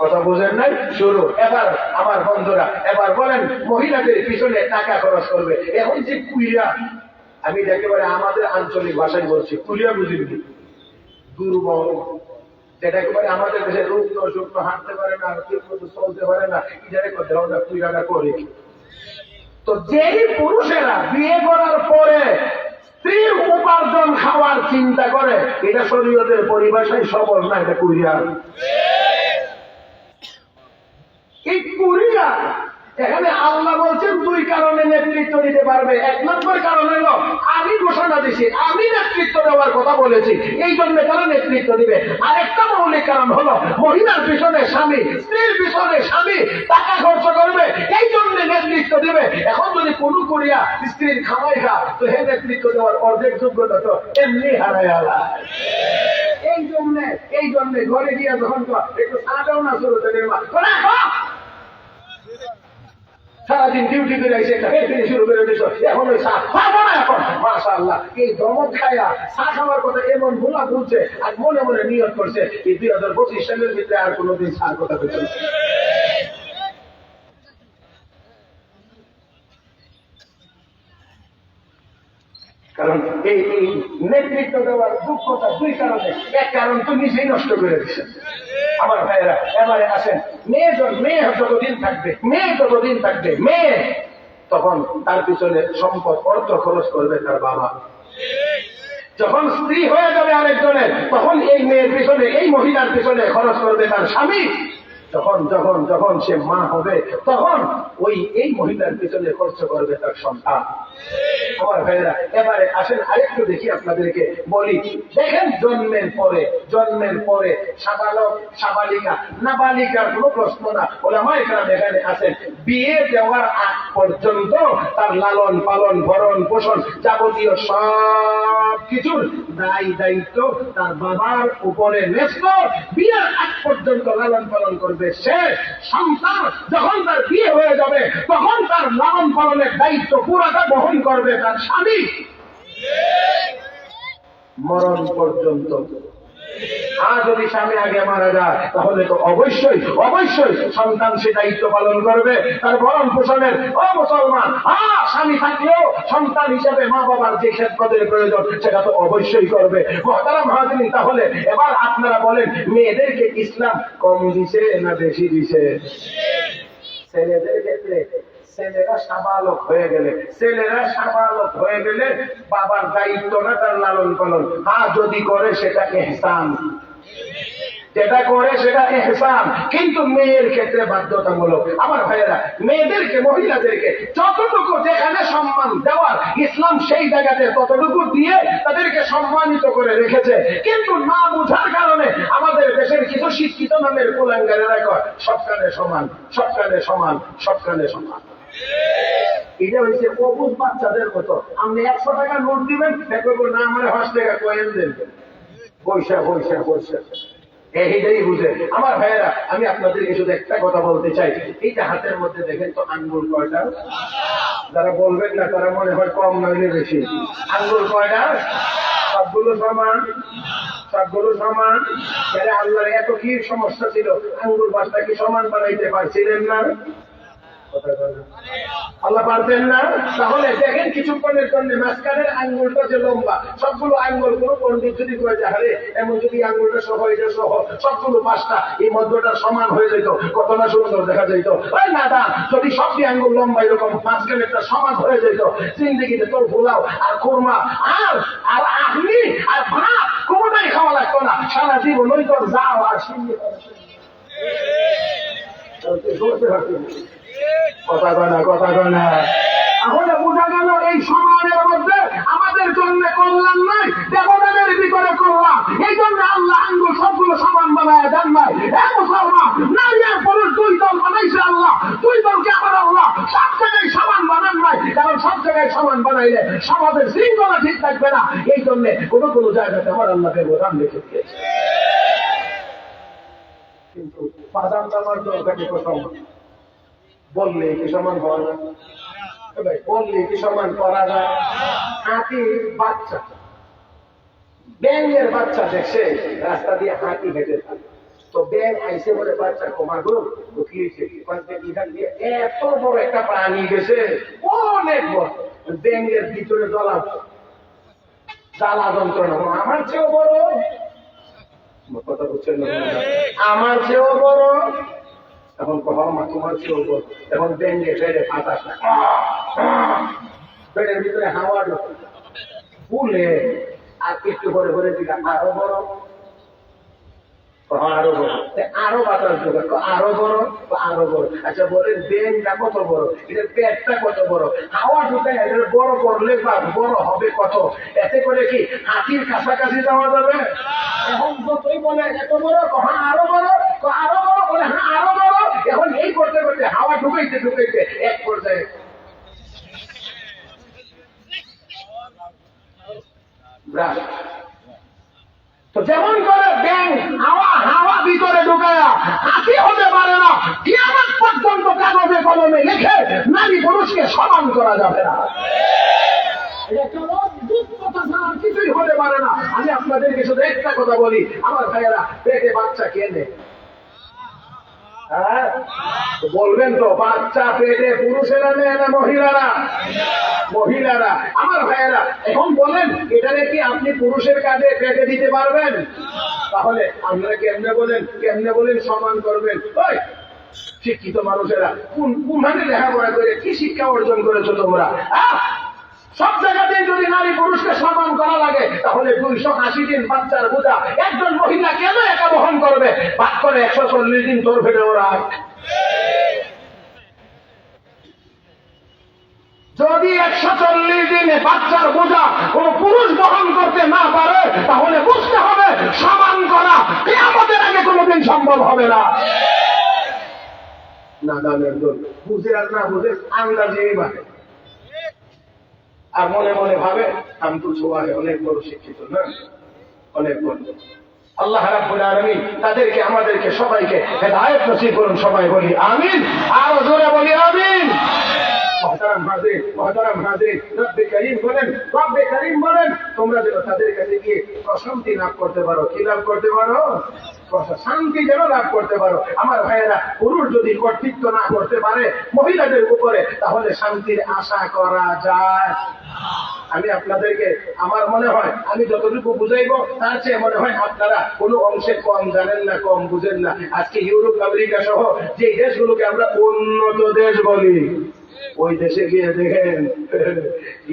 Speaker 1: কথা বুঝেন নাই? শুরু। এবার আমার বন্ধুরা এবার বলেন মহিলাদের পিছনে টাকা খরচ করবে। এখন যে কুইরা, আমি একেবারে আমাদের আঞ্চলিক ভাষায় বলছি, কুলিয়া বুঝিনি, দুর্বল, যেটা একেবারে আমাদের দেশে রুগ্ন শুকনো, হাঁটতে পারে না, চলতে পারে না, ইজারে কুইরাটা করে। তো যেই পুরুষেরা বিয়ে করার পরে স্ত্রীর উপার্জন খাওয়ার চিন্তা করে, এটা শরীয়তের পরিভাষায় সবল না, এটা কুইরা। এই কুইরা
Speaker 2: এখানে আল্লাহ বলছেন দুই কারণে নেতৃত্ব দিতে পারবে। এক নম্বর কারণ হলো আমি ঘোষণা দিছি, আমি নেতৃত্ব দেওয়ার কথা বলেছি, এই জন্য তারা নেতৃত্ব দিবে। আরেকটা মৌলিক কারণ হলো মহিলার পিছনে স্বামী, স্ত্রীর পিছনে স্বামী টাকা খরচ করবে, এই জন্য নেতৃত্ব দিবে। এখন যদি কোনো করিয়া স্ত্রীর খাওয়াই খা, তো হে নেতৃত্ব দেওয়ার অর্ধেক যোগ্যতা তো এমনি হারায় হারায়। এই জন্য ঘরে গিয়া যখন একটু সাজাও না শুরু সারাদিন ডিউটি করে এসে একটা হেঁটে শুরু করে দিচ্ছ, এখন ওই চা খাবো না এখন। মাশাআল্লাহ, এই দমক খায়া চা খাওয়ার কথা এমন ভোলা ভুলছে আর মনে মনে নিয়ত করছে এই 2025 সালের ভিতরে আর কোনোদিন চার কথা বলছে। কারণ এই নেতৃত্ব দেওয়ার দুঃখতা দুই কারণে। এক কারণ তো নিজেই নষ্ট করে দিচ্ছেন। আমার ভাইয়েরা এবারে আসেন, মেয়ে যতদিন থাকবে, মেয়ে তখন তার পিছনে সম্পদ অর্থ খরচ করবে তার বাবা। যখন স্ত্রী হয়ে যাবে আরেকজনের, তখন এই মেয়ের পিছনে, এই মহিলার পিছনে খরচ করবে তার স্বামী। যখন সে মা হবে, তখন এই মহিলার পিছনে খরচ করবে তার সন্তান। আমার ভাইয়েরা এবারে আসেন আরেকটু দেখি, আপনাদেরকে বলি। দেখেন, জন্মের পরে সাবালিকা নাবালিকার কোনো প্রশ্ন না। ওলামায়ে কেরাম এখানে আছেন, বিয়ে দেওয়ার আগ পর্যন্ত তার লালন পালন ভরণ পোষণ যাবতীয় সব কিছুর দায়িত্ব তার বাবার উপরে ন্যস্ত। বিয়ের আগ পর্যন্ত লালন পালন করবে সে। সন্তান যখন তার বিয়ে হয়ে যাবে, তখন তার লালন পালনের দায়িত্ব পুরাটা বহন করবে তার স্বামী মরণ পর্যন্ত। আর যদি স্বামী আগে মারা যায়, তাহলে তো অবশ্যই সন্তান সে দায়িত্ব পালন করবে তার ভরণ পোষণের। ও মুসলমান, স্বামী থাকলেও সন্তান হিসেবে মা বাবার যে খেদমতের প্রয়োজন সেটা তো অবশ্যই করবে। মুহতারাম হাজিরিন, তাহলে এবার আপনারা বলেন, মেয়েদেরকে ইসলাম কম দিছে না বেশি দিছে? ছেলেদের ক্ষেত্রে ছেলেরা সাবালক হয়ে গেলে বাবার দায়িত্ব না তার লালন পালন। যদি করে সেটা ইহসান, কিন্তু মেয়ের ক্ষেত্রে বাধ্যতামূলক। আমার ভাইয়েরা, মেয়েদেরকে, মহিলাদেরকে যতটুকু যেখানে সম্মান দেওয়ার ইসলাম সেই জায়গাতে ততটুকু দিয়ে তাদেরকে সম্মানিত করে রেখেছে। কিন্তু না বুঝার কারণে আমাদের দেশের কিছু শিক্ষিত নামের কুলাঙ্গারেরা কয় সবখানে সমান। এটা হচ্ছে অবুঝ বাচ্চাদের মতো। আপনি 100 টাকা নোট দিবেন, না আমার 5 টাকা কয়েন দেন, পয়সা এইটাই বুঝে। আমার ভাইয়েরা, আমি আপনাদেরকে শুধু একটা কথা বলতে চাই। এইটা হাতের মধ্যে দেখেন তো আঙ্গুল কয়টা? যারা বলবেন না তারা মনে হয় কম নইলে বেশি। আঙ্গুল কয়টা? সবগুলো সমান। আল্লাহর এত কি সমস্যা ছিল, আঙ্গুল 5টা কি সমান বানাইতে পারছিলেন না? আল্লাহ পারতেন না? তাহলে দেখেন, কিছুক্ষণের জন্য মাঝখানের আঙ্গুলটা যে লম্বা, সবগুলো আঙ্গুল কোন পণ্ডিত যদি করে যাহারে এমন যদি আঙ্গুলটা সহ এটা সহ সবগুলো 5টা এই মধ্যটা সমান হয়ে যেত, কতটা সুন্দর দেখা যেত। ওই না দা, যদি সবটি আঙ্গুল লম্বা এরকম মাঝখানেরটা সমান হয়ে যেত, জিন্দেগিতে তোর পোলাও আর কোরমা আর আহলি আর ভাত কোনোটাই খাওয়া লাগতো না। সারা জীবন ওই তোর যাও আর সিন্নি কথা কয় না। তাহলে বোঝা গেল এই সমাজের মধ্যে আমাদের জন্য কল্যাণ নাই, দেবতাদের ভিতরে কল্যাণ। এই জন্য আল্লাহ আঙ্গুল সবগুলো সমান বানায় দেন নাই। মুসলমান, নারী আর পুরুষ 2 দল বানাইছে আল্লাহ। 2 দলকে আবার আল্লাহ সব জায়গায় সমান বানান নাই, কারণ সব জায়গায় সমান বানাইলে সমাজের শৃঙ্খলা ঠিক থাকবে না। এই জন্য কোনো জায়গাতে আমার আল্লাহকে বোঝান রেখে দিয়েছে। কিন্তু বাদাম আমার দরকারি প্রথম বললে কি সমান হওয়া যায়? বললে কি সমান করা যায়? হাতির বাচ্চা, ব্যাঙের বাচ্চা দেখছে রাস্তা দিয়ে হাতি হেঁটে থাকে, তো ব্যাঙ আইসে বলে বাচ্চা কমাগো উঠিয়েছে, এখান দিয়ে এত বড় একটা প্রাণী গেছে, অনেক বড়। ব্যাঙের ভিতরে জ্বালা যন্ত্রণা, আমার চেয়েও বড়, কথা বুঝছেন না? আমার চেয়েও বড়। এখন মা তোমার চেয়েও বড়। এখন ব্যাঙে ফেরে ফাটা পেটের ভিতরে হাওয়া ফুলে আর একটু করে দিলে আরো বড়। আরো বড়, আরো বাতাস ঢোকে, আরো বড়, আরো বড়। আচ্ছা বলেন ব্রেনটা কত বড়, এটার পেটটা কত বড়, হাওয়া ঢুকে এটা বড় করলে বা বড় হবে কত, এতে করে কি হাতির কাছাকাছি যাওয়া যাবে? এখন যতই বলে এত বড়, হ্যাঁ আরো বড়, আরো বড়, বলে হ্যাঁ আরো বড়। এখন এই করতে করতে হাওয়া ঢুকাইতে ঢুকাইতে এক পর্যায়ে তো যেমন করে ব্যাং হাওয়া হাওয়া ভিতরে ঢুকায়া হাতি হতে পারে না, কিয়ামত পর্যন্ত কাগজে কলমে লিখে নারী পুরুষকে সমান করা যাবে না। কিছুই হতে পারে না। আমি আপনাদেরকে শুধু একটা কথা বলি, আমার ভাইয়েরা, পেটে বাচ্চা কে নেই? হ্যাঁ বলবেন তো, বাচ্চা পেটে পুরুষেরা নেয় না মহিলারা? মহিলারা। আমার ভাইয়েরা এখন বলেন, এটা কি আপনি পুরুষের কাজে পেটে দিতে পারবেন? তাহলে আপনারা কেমনে বলেন সমান করবেন? ওই শিক্ষিত মানুষেরা কোন মানে লেখাপড়া করে কি শিক্ষা অর্জন করেছো তোমরা? সব জায়গাতে যদি নারী পুরুষকে সমান করা লাগে, তাহলে 280 দিন বাচ্চার বোঝা একজন মহিলা কেন একা বহন করবে? বাদ করে 140 দিন তোর ফেলে ওরা। যদি 140 দিনে বাচ্চার বোঝা কোন পুরুষ বহন করতে না পারে, তাহলে বুঝতে হবে সমান করা কিয়ামতের আগে কোনোদিন সম্ভব হবে না। না দানের দোল বুঝে আর না বুঝে আন্দাজেই বাড়ে, আর মনে মনে ভাবে আমি তো ছোঁয়ায় অনেক বড় শিক্ষিত না, অনেক বড়। আল্লাহ রাব্বুল আলামিন তাদেরকে আমাদেরকে সবাইকে হেদায়েত নসিব করুন। সবাই বলি আমিন, আর জোরে বলি আমিন। মহতারাম হাজির, রব্বে কারীম বলেন তোমরা যেন তাদের কাছে গিয়ে প্রশান্তি লাভ করতে পারো। কি লাভ করতে পারো? শান্তি যেন লাভ করতে পারো। আমার ভাইয়েরা, পুরুষ যদি কর্তৃত্ব না করতে পারে মহিলাদের উপরে, তাহলে শান্তির আশা করা যায়? আমি আপনাদেরকে আমার মনে হয় আমি যতটুকু বুঝাইবো তার চেয়ে মনে হয় আপনারা কোনো অংশে কম জানেন না, কম বুঝেন না। আজকে ইউরোপ আমেরিকা সহ যে দেশগুলোকে আমরা উন্নত দেশ বলি, ওই দেশে গিয়ে দেখেন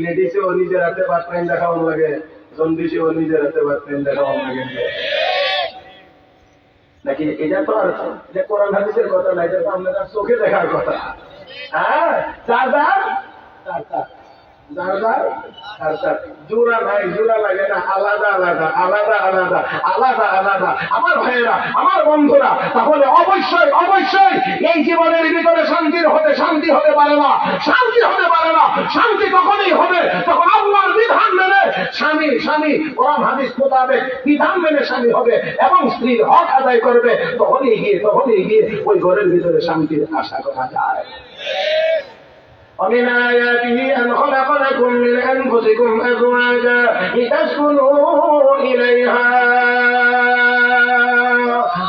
Speaker 2: লেডিসেও নিজের হাতে বাথরুম দেখানো লাগে, জন্ডিসেও নিজের হাতে বাথরুম দেখানো লাগে নাকি? এটা তো আর যে কোরআন হাদিসের কথা না, এটা তো আপনাদের চোখে দেখার কথা। হ্যাঁ জোড়া নাই, জোড়া লাগে না, আলাদা আলাদা আলাদা আলাদা আলাদা আলাদা। আমার ভাইয়েরা, আমার বন্ধুরা, তাহলে অবশ্যই অবশ্যই এই জীবনের ভিতরে শান্তি হতে পারে না, শান্তি হতে পারে না। শান্তি তখনই হবে তখন আল্লাহর বিধান মেনে স্বামী কোরআন হাদিস মোতাবেক বিধান মেনে স্বামী হবে এবং স্ত্রীর হক আদায় করবে। তখনই গিয়ে ওই ঘরের ভিতরে শান্তির আশা করা যায়। ومن آياته أن خلق لكم من أنفسكم أزواجا لتسكنوا إليها।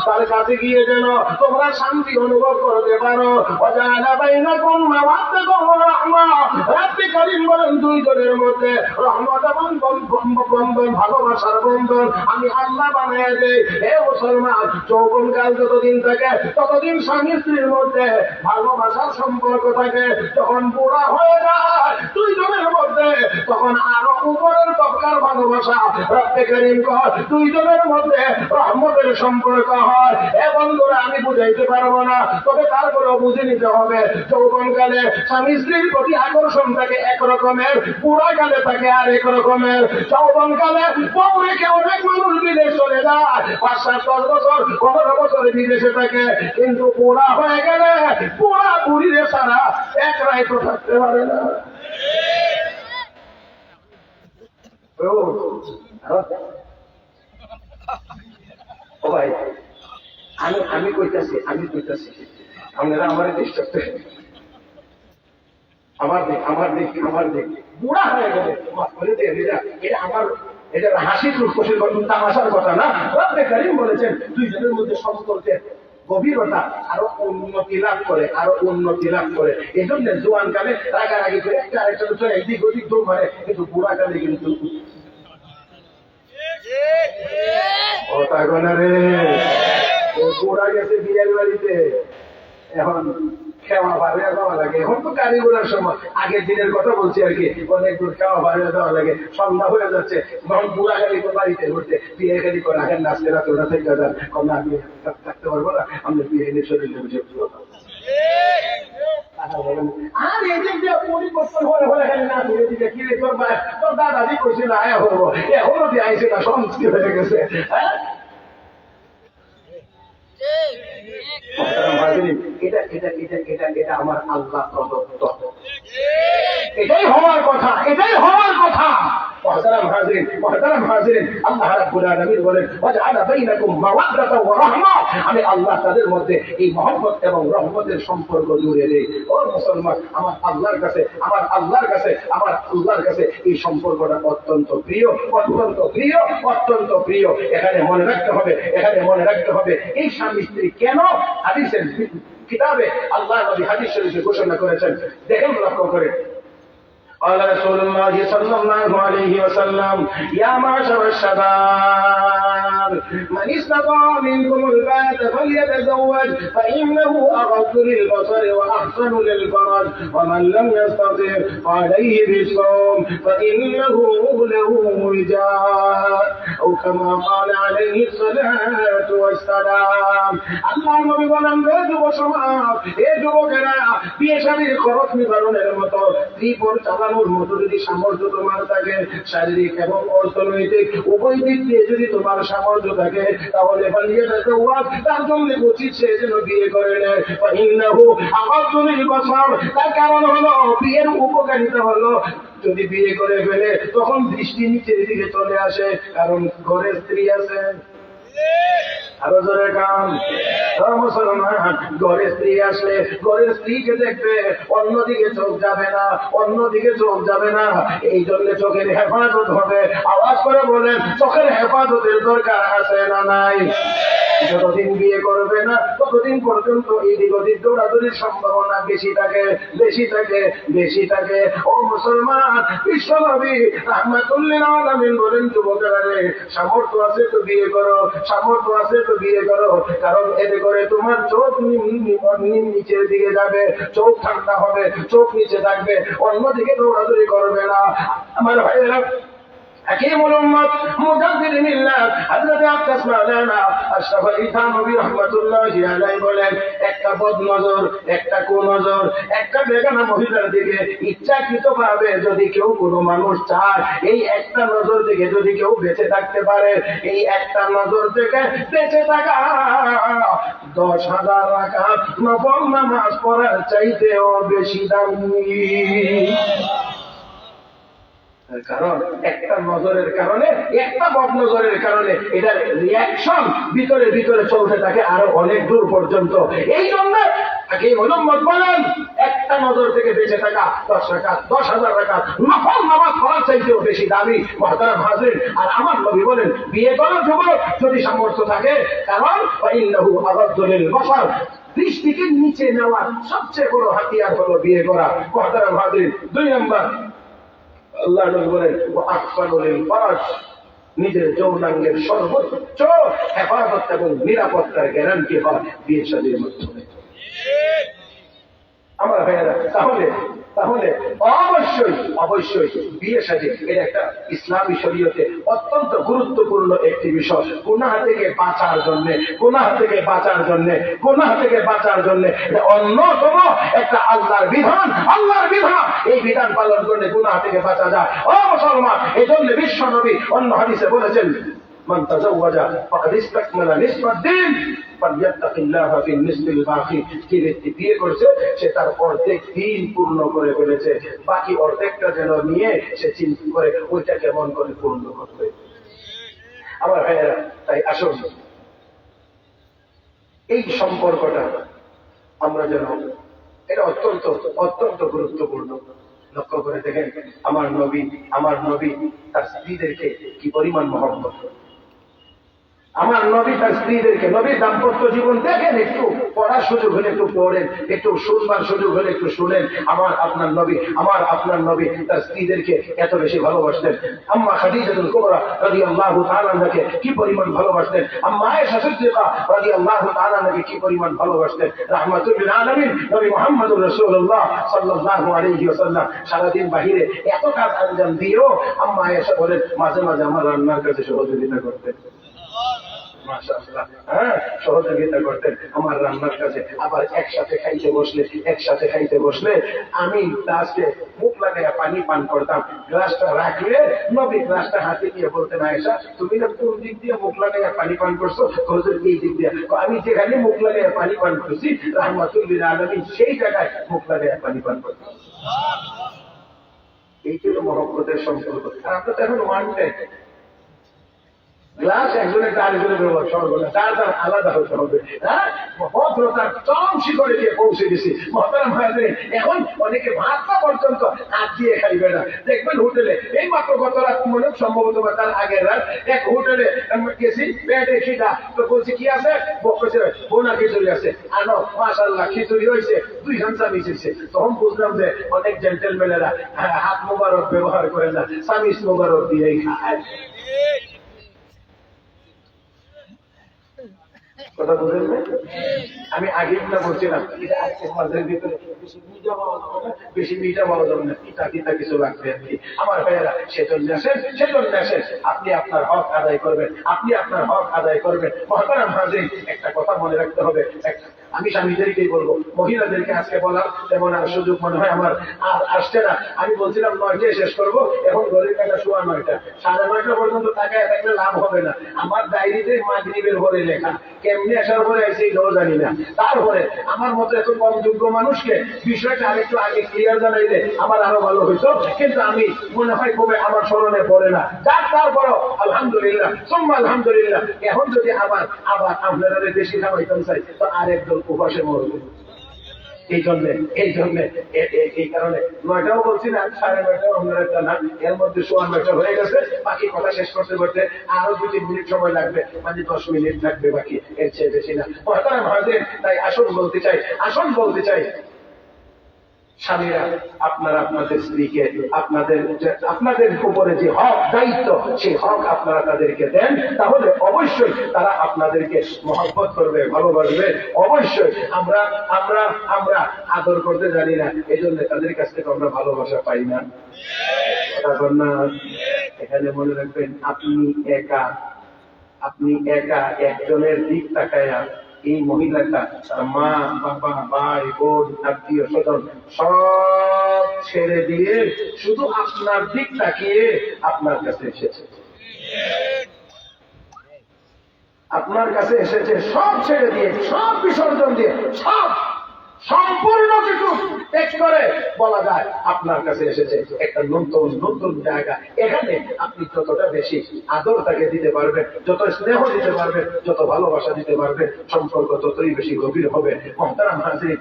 Speaker 2: তার কাছে গিয়ে যেন তোমরা শান্তি অনুভব করতে পারো। ওয়াজাআলা বাইনাকুম মাওয়াদ্দাতাও ওয়া রাহমা। রব্বে কারীম বলেন দুইজনের মধ্যে রহমত এবং বন্ধন, ভালোবাসার বন্ধন আমি আল্লাহ বানিয়ে দেই। হে মুসলমান, যৌবনকাল যতদিন থাকে ততদিন স্বামী স্ত্রীর মধ্যে ভালোবাসার সম্পর্ক থাকে। যখন বুড়া হয়ে যায় দুইজনের মধ্যে, তখন আরো উপরের তবকার ভালোবাসা। রব্বে কারীম কয় দুইজনের মধ্যে রহমতের সম্পর্ক হয়। এ বন্ধুরা, আমি বুঝাইতে পারবো না, তবে তারপরেও বুঝে নিতে হবে। যৌবনকালে স্বামী স্ত্রীর প্রতি আকর্ষণ থাকে একরকমের, বুড়াকালে থাকে আর এক রকমের। যৌবনকালে বউ রেখে অনেক মানুষ বিদেশ চলে যায়, 5-7-10 বছর 15 বছর বিদেশে থাকে, কিন্তু বুড়া হয়ে গেলে বুড়া বুড়িরে ছাড়া এক রাইতো থাকতে পারে না। ও ভাই, আমি কইতাছি আপনারা আমার আমার দিক বুড়া হয়ে গেলে এটা আমার এটা হাসির খুশির তামাশার কথা না। রব্বে কারীম বলেছেন দুইজনের মধ্যে সম্পর্কের গভীরতা আরো উন্নতি লাভ করে। এই জন্য জোয়ান কালে রাগারাগি করে একটা আরেকটা চলে এদিক ওদিক দৌড় মারে, কিন্তু বুড়া কালে কিন্তু বুড়া গেছে বিয়ের বাড়িতে, এখন খাওয়া ভাড়া দেওয়া লাগে। এখন তো কারিগরের সময়, আগের দিনের কথা বলছি আর কি, অনেক দূর খাওয়া ভাড়া দেওয়া লাগে। সন্ধ্যা হয়ে যাচ্ছে, তখন বুড়া গাড়ি তো বাড়িতে ঘুরতে বিয়ে গাড়ি করে আগের নাচতে রাতে ওটা থেকে যান, কমে আমি থাকতে পারবো না, আমরা বিয়ে এনে শরীরে বুঝে আর এই যে পরিবর্তন হয়ে হয়ে গেলে না ধীরে ধীরে কি রে তোর দাদাজি কইছে না আয়া হবো, এখনো দিয়ে আইসে না, সংস্কৃতি হয়ে গেছে। হ্যাঁ, এটা আমার আল্লাহ প্রদত্ত, এটাই হওয়ার কথা, এটাই হওয়ার কথা। محترم حاضرين আল্লাহ রাব্বুল আলামিন বলেন ওয়াজআলা বাইনাকুম মাওয়াদ্দাতা ওয়া রাহমা, আমি আল্লাহ তাদের মধ্যে এই মহব্বত এবং রহমতের সম্পর্ক জুড়ে দেই। ও মুসলমান, আমার আল্লাহর কাছে এই সম্পর্কটা অত্যন্ত প্রিয়, অত্যন্ত প্রিয়, অত্যন্ত প্রিয়। এখানে মনে রাখতে হবে এই স্বামী স্ত্রী কেন হাদিসের কিতাবে আল্লাহ নবী হাদিস শরীফে ঘোষণা করেছেন। দেখেন, লক্ষ্য করে قال رسول الله صلى الله عليه وسلم يا معشر الشباب من استطاع منكم الباءة فليتزوج فإنه أغض للبصر وأحسن للفرج ومن لم يستطع فعليه بالصوم فإنه له وجاء أو كما قال عليه الصلاة والسلام আল্লাহ নবী বলেন, হে যুব সমাজ, হে যুবকেরা, বিয়ে শাদীর খরচ নিবারণের মতো ত্রিপুর চালানোর মতো যদি সামর্থ্য তোমার থাকে, শারীরিক এবং অর্থনৈতিক উভয় দিক দিয়ে যদি তোমার সামর্থ্য থাকে, তাহলে তার জন্য উচিত সে যেন বিয়ে করে নেয়। তার কারণ হলো, বিয়ের উপকারিতা হলো, যদি বিয়ে করে ফেলে তখন দৃষ্টি নিচের দিকে চলে আসে, কারণ ঘরে স্ত্রী আছে। আরো জোরে কান, মুসলমান, ঘরে স্ত্রী আসলে ঘরের স্ত্রীকে দেখবে, অন্যদিকে চোখ যাবে না, এই জন্য চোখের হেফাজত হবে। আওয়াজ করে বলেন, চোখের হেফাজতের দরকার আছে না নাই? যতদিন বিয়ে করবে না ততদিন পর্যন্ত এই দিক দৌড়াদৌড়ির সম্ভাবনা বেশি থাকে। ও মুসলমান, বিশ্বনবী রাহমাতুল্লিল আলামিন বলেন, যুবকেরা রে, সামর্থ্য আছে তো বিয়ে করো, কারণ এতে করে তোমার চোখ নিচের দিকে যাবে, চোখ ঠান্ডা হবে, চোখ নিচে থাকবে, অন্যদিকে দৌড়াদৌড়ি করবে না। আমার ভাইয়েরা, হাকিমুল উম্মত মুজাদ্দিদ মিল্লাত হযরত আব্বাস মাওলানা আশরাফ আলী থানভী রাহমাতুল্লাহি আলাইহি বলেন, একটা বদনজর, একটা কুনজর, একটা বেগানা মহিলার দিকে ইচ্ছাকৃতভাবে যদি কেউ কোনো মানুষ চায়, এই একটা নজর থেকে যদি কেউ বেঁচে থাকতে পারে, এই একটা নজর থেকে বেঁচে থাকা 10,000 রাকাত নফল নামাজ পড়ার চাইতেও বেশি দামি। কারণ একটা নজরের কারণে, একটা বদনজরের কারণে এটার রিয়াকশন ভিতরে চলতে থাকে আরো অনেক দূর পর্যন্ত। এই জন্য বলেন, একটা নজর থেকে বেঁচে থাকা 10,000 রাকাত নফল নামাজ পড়ার চাইতেও বেশি দামি। মুহতারাম হাজিরিন, আর আমার নবী বলেন, বিয়ে করার যুবক যদি সামর্থ্য থাকে, কারণ ইন্নাহু আগাদ্দু লিল বসর, দৃষ্টিকে নিচে নেওয়ার সবচেয়ে বড় হাতিয়ার হলো বিয়ে করা। মুহতারাম হাজিরিন, 2 নম্বর, আল্লাহ নবী বলেন, আহসানু লিল ফারাজ, নিজের যৌনাঙ্গের সর্বোচ্চ হেফাজত এবং নিরাপত্তার গ্যারান্টি হয় বিয়ে শাদীর মাধ্যমে। আমার ভাইয়েরা, তাহলে অবশ্যই বিয়ে শাদী এটা একটা ইসলামী শরীয়তে অত্যন্ত গুরুত্বপূর্ণ একটি বিষয়। গুনাহ থেকে বাঁচার জন্য অন্যতম একটা আল্লাহর বিধান। এই বিধান পালন করলে গুনাহ থেকে বাঁচা যায়। ও মুসলমান, এই জন্য বিশ্ব নবী অন্য হাদিসে বলেছেন, মান তাজাওয়াজা ফাকাদ ইসতাকমালা নিসফাদ দ্বীন ফালইয়াত্তাকিল্লাহা ফিন নিসফিল বাকি। যে ব্যক্তি বিয়ে করেছে সে তার অর্ধেক দিন পূর্ণ করে ফেলেছে, বাকি অর্ধেকটা যেন নিয়ে সে চিন্তা করে ওইটা কেমন করে পূর্ণ করবে। আমার ভাইয়েরা, তাই আসুন এই সম্পর্কটা আমরা যেন, এটা অত্যন্ত গুরুত্বপূর্ণ। লক্ষ্য করে দেখেন, আমার নবী তার স্ত্রীদেরকে কি পরিমাণ মহব্বত। আমার নবী তার স্ত্রীদেরকে, নবীর দাম্পত্য জীবন দেখেন, একটু পড়ার সুযোগ হলে একটু পড়েন, একটু শুনবার সুযোগ হলে একটু শুনেন। আমার আপনার নবী তার স্ত্রীদেরকে এত বেশি ভালোবাসতেন। আম্মা খাদিজাতুল কুবরা রাদিয়াল্লাহু তাআলা আনহাকে কি পরিমাণ ভালোবাসতেন, আম্মা আয়েশা সিদ্দিকা রাদিয়াল্লাহু তাআলা আনহাকে কি পরিমাণ ভালোবাসতেন। রাহমাতুল লিল আলামিন নবী মুহাম্মদুর রাসূলুল্লাহ সাল্লাল্লাহু আলাইহি ওয়াসাল্লাম সারাদিন বাহিরে এত কাজ আঞ্জাম দিয়েও আম্মা আয়েশা বলেন মাঝে মাঝে আমার রান্নার কাছে সহযোগিতা করতেন। মাশাআল্লাহ, সহযোগিতা করতেন আমার রান্নার কাছে। আবার একসাথে খাইতে বসলে আমি গ্লাসে মুখ লাগাইয়া পানি পান করতাম। গ্লাসটা রাখলে নবী গ্লাসটা হাতে দিয়ে বলতেন, আয়েশা তুমি না কোন দিক দিয়ে মুখ লাগাইয়া পানি পান করছো? হুজুর এই দিক দিয়ে। আমি যেখানে মুখ লাগাইয়া পানি পান করছি রাহমাতুল লিল আলামিন সেই জায়গায় মুখ লাগাইয়া পানি পান করতাম। এই ছিল মহব্বতের সম্পর্ক। আর আমরা তো এখন ওয়ান টাইম গ্লাস একজনের আরেকজনের ব্যবহার সর্বনা তার আলাদা হতে হবে। ভদ্রতার চরম শিখরে গিয়ে পৌঁছে গেছি। মহতারাম ভাইদের এখন অনেকে ভাতটা পর্যন্ত হাত দিয়ে খাইবে না। দেখবেন হোটেলে এই মাত্র গত রাত মনে সম্ভবত তার আগের রাত এক হোটেলে গেছি, পেটে খিদা তো বলছি কি আছে, বলছে বোনা খিচুড়ি আছে, আনো। মাশাআল্লাহ খিচুড়ি হয়েছে, 2 ঘন্টা মিশেছে। তখন বুঝলাম যে অনেক জেন্টেলম্যানেরা হাত মোবারক ব্যবহার করে না, সামিস মোবারক দিয়েই খায়। কথা বুঝলেন না? আমি আগে বলছিলাম বেশি মিঠা পাওয়া যাবে না, পিতা কিছু লাগবে আর কি। আমার ভাইয়েরা সেজন্য আসেন। আপনি আপনার হক আদায় করবেন। মহতারাম হাজির, একটা কথা মনে রাখতে হবে, আমি স্বামীদেরকেই বলবো, মহিলাদেরকে আজকে বলার তেমন আর সুযোগ মনে হয় আমার আর আসছে না। আমি বলছিলাম 9টায় শেষ করবো, এখন ঘরের কাটা 9:15, 9:30 পর্যন্ত তাকায় থাকলে লাভ হবে না। আমার ডায়েরিতে মাগরিবের ঘরে লেখা, কেমনি আসার পরে এসে এটাও জানি না। তারপরে আমার মতো এত কম যোগ্য মানুষকে বিষয়টা আরেকটু আগে ক্লিয়ার জানাইলে আমার আরো ভালো হইতো, কিন্তু আমি মনে হয় খুবই আমার স্মরণে পড়ে না। যার তারপরও আলহামদুলিল্লাহ, সুম্মা আলহামদুলিল্লাহ। এখন যদি আবার আপনারা বেশি খাওয়াইতাম চাই তো আরেকদল উপাসে মরবে। এই কারণে 9টাও বলছি না, 9:30 অন্য একটা না, এর মধ্যে 9:15 হয়ে গেছে। বাকি কথা শেষ করতে আরো 2-3 মিনিট সময় লাগবে, মানে 10 মিনিট লাগবে বাকি, এর চেয়ে বেশি না। মহতারাম হাজির, তাই আসল বলতে চাই স্বামীরা, আপনারা আপনাদের স্ত্রীকে আপনাদের উপরে যে হক দায়িত্ব, সেই হক আপনারা তাদেরকে দেন, তাহলে অবশ্যই তারা আপনাদেরকে মহব্বত করবে, ভালোবাসবে। অবশ্যই আমরা আদর করতে জানি না, এই জন্য তাদের কাছ থেকে আমরা ভালোবাসা পাই না। এখানে মনে রাখবেন, আপনি একা একজনের দিক তাকায়া এই মহিলাটা মা, বাবা, ভাই, বোন, আত্মীয় স্বজন সব ছেড়ে দিয়ে শুধু আপনার দিক তাকিয়ে আপনার কাছে এসেছে। সব ছেড়ে দিয়ে, সব বিসর্জন দিয়ে, সব সম্পূর্ণ কিছু ত্যাগ করে বলা যায় আপনার কাছে এসেছে একটা নতুন জায়গা। এখানে আপনি যতটা বেশি আদর তাকে দিতে পারবেন, যত স্নেহ দিতে পারবেন, যত ভালোবাসা দিতে পারবেন, সম্পর্ক ততই বেশি গভীর হবে। মহতারাম হাজির,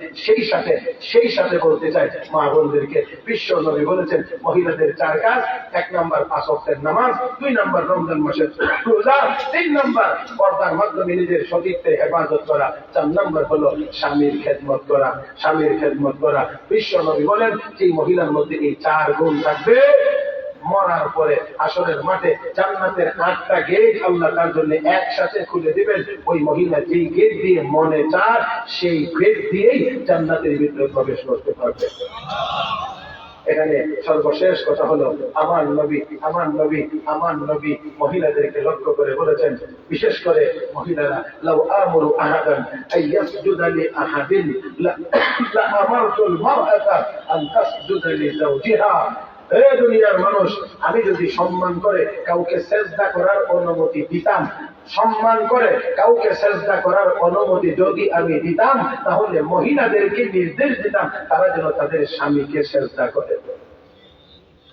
Speaker 2: সেই সাথে বলতে চাই মা বোনদেরকে, বিশ্ব নবী বলেছেন মহিলাদের 4 কাজ: 1 নম্বর 5 ওয়াক্তের নামাজ, 2 নম্বর রমজান মাসের রোজা, 3 নম্বর পর্দার মাধ্যমে নিজের সতীত্বের হেফাজত করা, 4 নম্বর হলো স্বামীর খেদমত করা। বিশ্ব নবী বলেন যে মহিলার মধ্যে এই 4 গুণ থাকবে, মরার পরে আসরের মাঠে জান্নাতের 8টা গেট আল্লাহ তার জন্য একসাথে খুলে দিবেন। ওই মহিলা যেই গেট দিয়ে মনে চায় সেই গেট দিয়েই জান্নাতের ভিতরে প্রবেশ করতে পারবে। এখানে সর্বশেষ কথা হলো, আমার নবী মহিলাদেরকে লক্ষ্য করে বলেছেন, বিশেষ করে মহিলারা, লাউ আমরু আহাদান আইয়াসজুদা লি আহাদিন লা আমারতুল মারআতা আন তাসজুদা লি যাওজিহা। হে দুনিয়ার মানুষ, আমি যদি সম্মান করে কাউকে সেজদা করার অনুমতি দিতাম, যদি আমি দিতাম, তাহলে মহিলাদেরকে নির্দেশ দিতাম তারা যেন তাদের স্বামীকে সেজদা করে।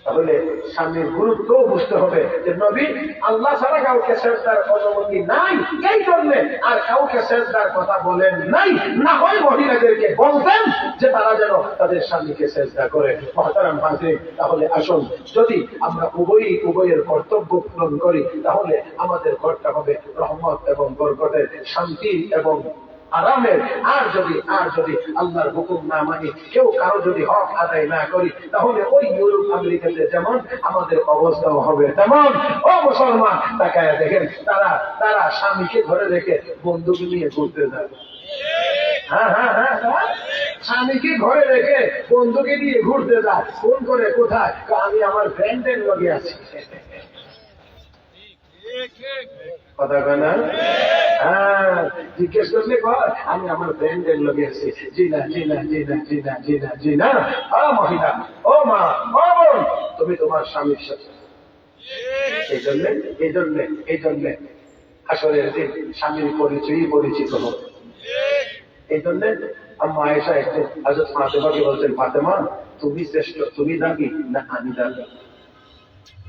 Speaker 2: তাহলে স্বামীর গুরুত্ব বুঝতে হবে যে নবী আল্লাহ ছাড়া কাউকে সেজদার অনুমতি নাই, এই জন্য আর কাউকে সেজদার কথা বলেন নাই। না হয় মহিলাদেরকে বলতেন যে তারা যেন তাদের স্বামীকে সেজদা করে। মহতারাম হাজির, তাহলে আসুন যদি আমরা উভয়ের কর্তব্য পূরণ করি তাহলে আমাদের ঘরটা হবে রহমত এবং বরকতের, শান্তি এবং আরামের। আর যদি আল্লাহর হুকুম না মানি, কেউ কারো যদি হক আদায় না করি, তাহলে ওই ইউরোপ আমেরিকাতে যেমন আমাদের অবস্থাও হবে তেমন। ও মুসলমান, তাকায় দেখেন, তারা স্বামীকে ধরে রেখে বন্ধুকে নিয়ে ঘুরতে যায়। স্বামীকে ঘরে রেখে বন্ধুকে নিয়ে ঘুরতে যায়। ফোন করে, কোথায়? আমি আমার ফ্রেন্ডের লগে আছি। কথা কয় না? জিজ্ঞেস করলে কয় আমি আমার ফ্রেন্ডের লগে আছি। জি না, জি না, জি না, জি না, জি না, জি না। মহিলা, ও মা, ও বোন, তুমি তোমার স্বামীর সাথে। এই জন্য আসলে স্বামীর পরিচয়ই পরিচিত হবে। এই জন্য আম্মা আয়েশা একদিন হযরত ফাতেমাকে বলছেন, ফাতেমা, তুমি শ্রেষ্ঠ, তুমি দামি না আমি দামি?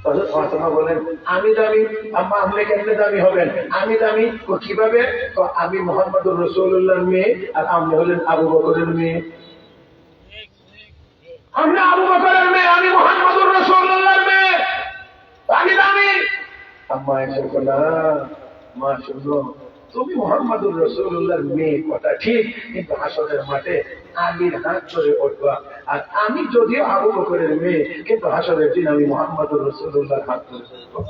Speaker 2: হযরত ফাতেমা বলেন, আমি দামি। আম্মা, আপনি কেমনে দামি হবেন? আমি দামি কিভাবে? তো আমি মুহাম্মদুর রাসূলুল্লাহর মেয়ে, আর আপনি হলেন আবু বকরের মেয়ে। আমি আবু বকরের মেয়ে, আমি মুহাম্মদুর রাসূলুল্লাহর মেয়ে, আমি দামি। আম্মা আয়েশা বলেন, মা শুনো, তুমি মুহাম্মদুর রাসূলুল্লাহর মেয়ে কথা ঠিক, কিন্তু হাসরের মাঠে আলীর হাত ধরে উঠবা। আর আমি যদিও আবু বকরের মেয়ে, কিন্তু হাসরের দিন আমি মুহাম্মদুর রাসূলুল্লাহর হাত ধরে উঠবো।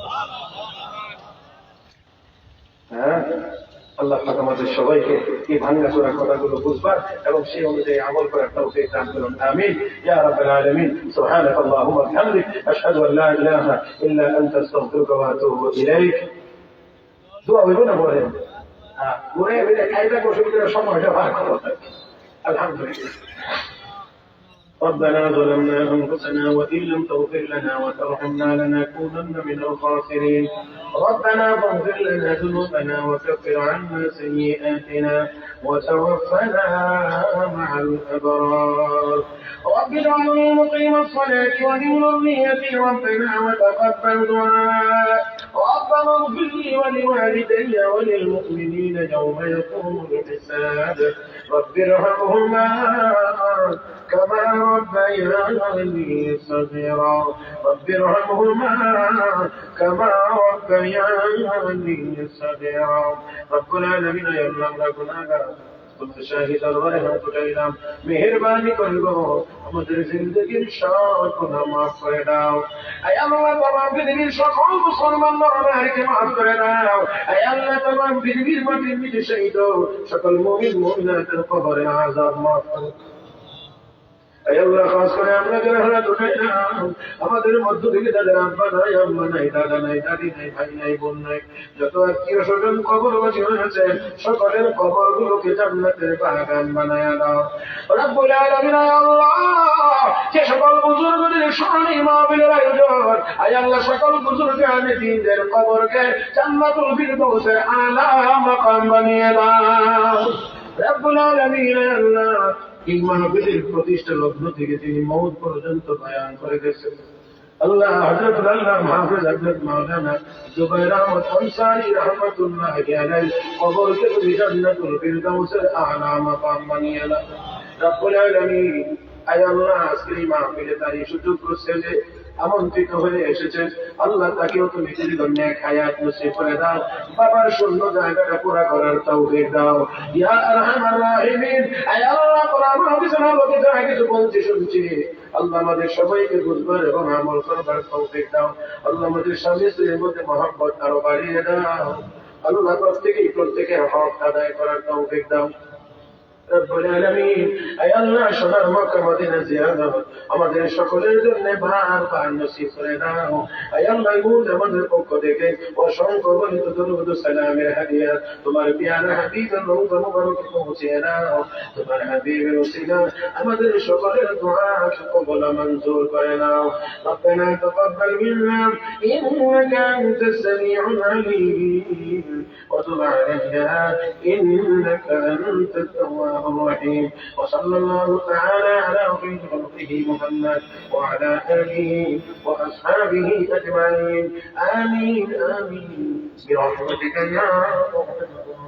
Speaker 2: আল্লাহ পাক আমাদের সবাইকে এই ভাঙাচোরা কথাগুলো বুঝবার এবং সেই অনুযায়ী আমল করার তৌফিক দান করুন। আমিন ইয়া রাব্বাল আলামিন। সুবহানাকাল্লাহুম্মা ওয়া বিহামদিক, আশহাদু আল লা ইলাহা ইল্লা আনতা, আস্তাগফিরুকা ওয়া আতুবু ইলাইক। দোয়া হইব না বলেন? ঘুরে ফিরে খাইতে বসে সময়টা ভাগ করো। আলহামদুলিল্লাহ। ربنا ظلمنا أنفسنا وإن لم تغفر لنا وترحمنا لنكونن من الخاسرين. ربنا فاغفر لنا ذنوبنا وكفر عنا سيئاتنا وتوفنا مع الأبرار. رب اجعلني مقيم الصلاة ومن ذريتي ربنا وتقبل دعاء. ربنا اغفر لي ولوالدي وللمؤمنين يوم يقوم الحساب. رب ارحمهما كما ربياني صغيرا. رب ارحمهما كما ربياني صغيرا. رب العالمين يا الله ربنا শাহিদ আল্লাহ মেহেরবানি করব, আমাদের জিন্দগির সব গুনাহ মাফ করে দাও। আয় আল্লাহ, তোমার পৃথিবীর সকল মুসলমান নরনারীকে মাফ করে দাও। আয় আল্লাহ, তোমার পৃথিবীর মাটির নিচে শহীদ সকল মুমিন মুমিনাতের কবরে আযাব মাফ করো। আল্লাহ, খাস করে আমরা যারা হারাত উঠাইলাম, আমাদের মধ্য থেকে তাদের আব্বা নাই, আম্মা নাই, দাদা নাই, দাদি নাই, ভাই নাই, বোন নাই, যত আত্মীয় স্বজন কবরবাসী হয়েছে, সকলের কবরগুলোকে জান্নাতের বাগান বানায়া দাও। রব্বুল আলামিন, আল্লাহ, যে সকল বুজুর্গদের স্মরণে মাহফিলের আয়োজন, আয় আল্লাহ, সকল বুজুর্গ আলেমদের কবরকে জান্নাতুল ফিরদৌসের আলা মাকাম বানিয়ে দাও। রব্বুল আলামিন, আল্লাহ, এই মাহফিলের প্রতিষ্ঠা লগ্ন থেকে তিনি মওত পর্যন্ত বয়ান করে গেছেন। আল্লাহ, হযরত আল্লাহ মাহফুজ হযরত মাওলানা জুবাইর আহমদ আনসারী রাহমাতুল্লাহি আলাইহি কবরকে তুমি জান্নাতুল ফিরদৌসের আলা মাকাম বানিয়ে দাও। রব্বুল আলামিন, আয় আল্লাহ, আজকের এই মাহফিলে তার এই সুযোগ করছে যে আমন্ত্রিত হয়ে এসেছেন, আল্লাহ, তাকেও তুমি দীর্ঘ নেক হায়াত নসিব করে দাও। বাবার শূন্য জায়গাটা পুরা করার তৌফিক দাও ইয়া আরহামার রাহিমিন। আয় আল্লাহ, কোরআন হাদিসের আলোকে যারা কিছু বলছি শুনছি, আল্লাহ, আমাদের সবাইকে বুঝবার এবং আমল করবার তৌফিক দাও। আল্লাহ, আমাদের স্বামী স্ত্রীর মধ্যে মহব্বত আরো বাড়িয়ে দাও। আল্লাহ, প্রত্যেকের হক আদায় করার তৌফিক দাও। রব্বুল আলামিন, আয় আল্লাহ, সোনার মক্কা মদিনা জিয়ারত আমাদের সকলের জন্য বারবার নসিব করে দাও। আয় আল্লাহ, আমাদের পক্ষ থেকে অসংখ্য গণিত দরুদ ও সালামের হাদিয়া তোমার প্যারা হাবিবের রওজা মুবারকে পৌঁছে দাও। তোমার হাবিবের ওসিলা আমাদের সকলের দোয়া কবুল মঞ্জুর করে নাও। রব্বানা তাকাব্বাল মিন্না ইন্নাকা আনতাস সামিউল আলীম ওয়া তুব আলাইনা ইন্নাকা আনতাত তাওয়াবুর الرحيم. وصلى الله تعالى على خير خلقه محمد وعلى آله وأصحابه أجمعين. آمين آمين برحمتك يا أرحم الراحمين.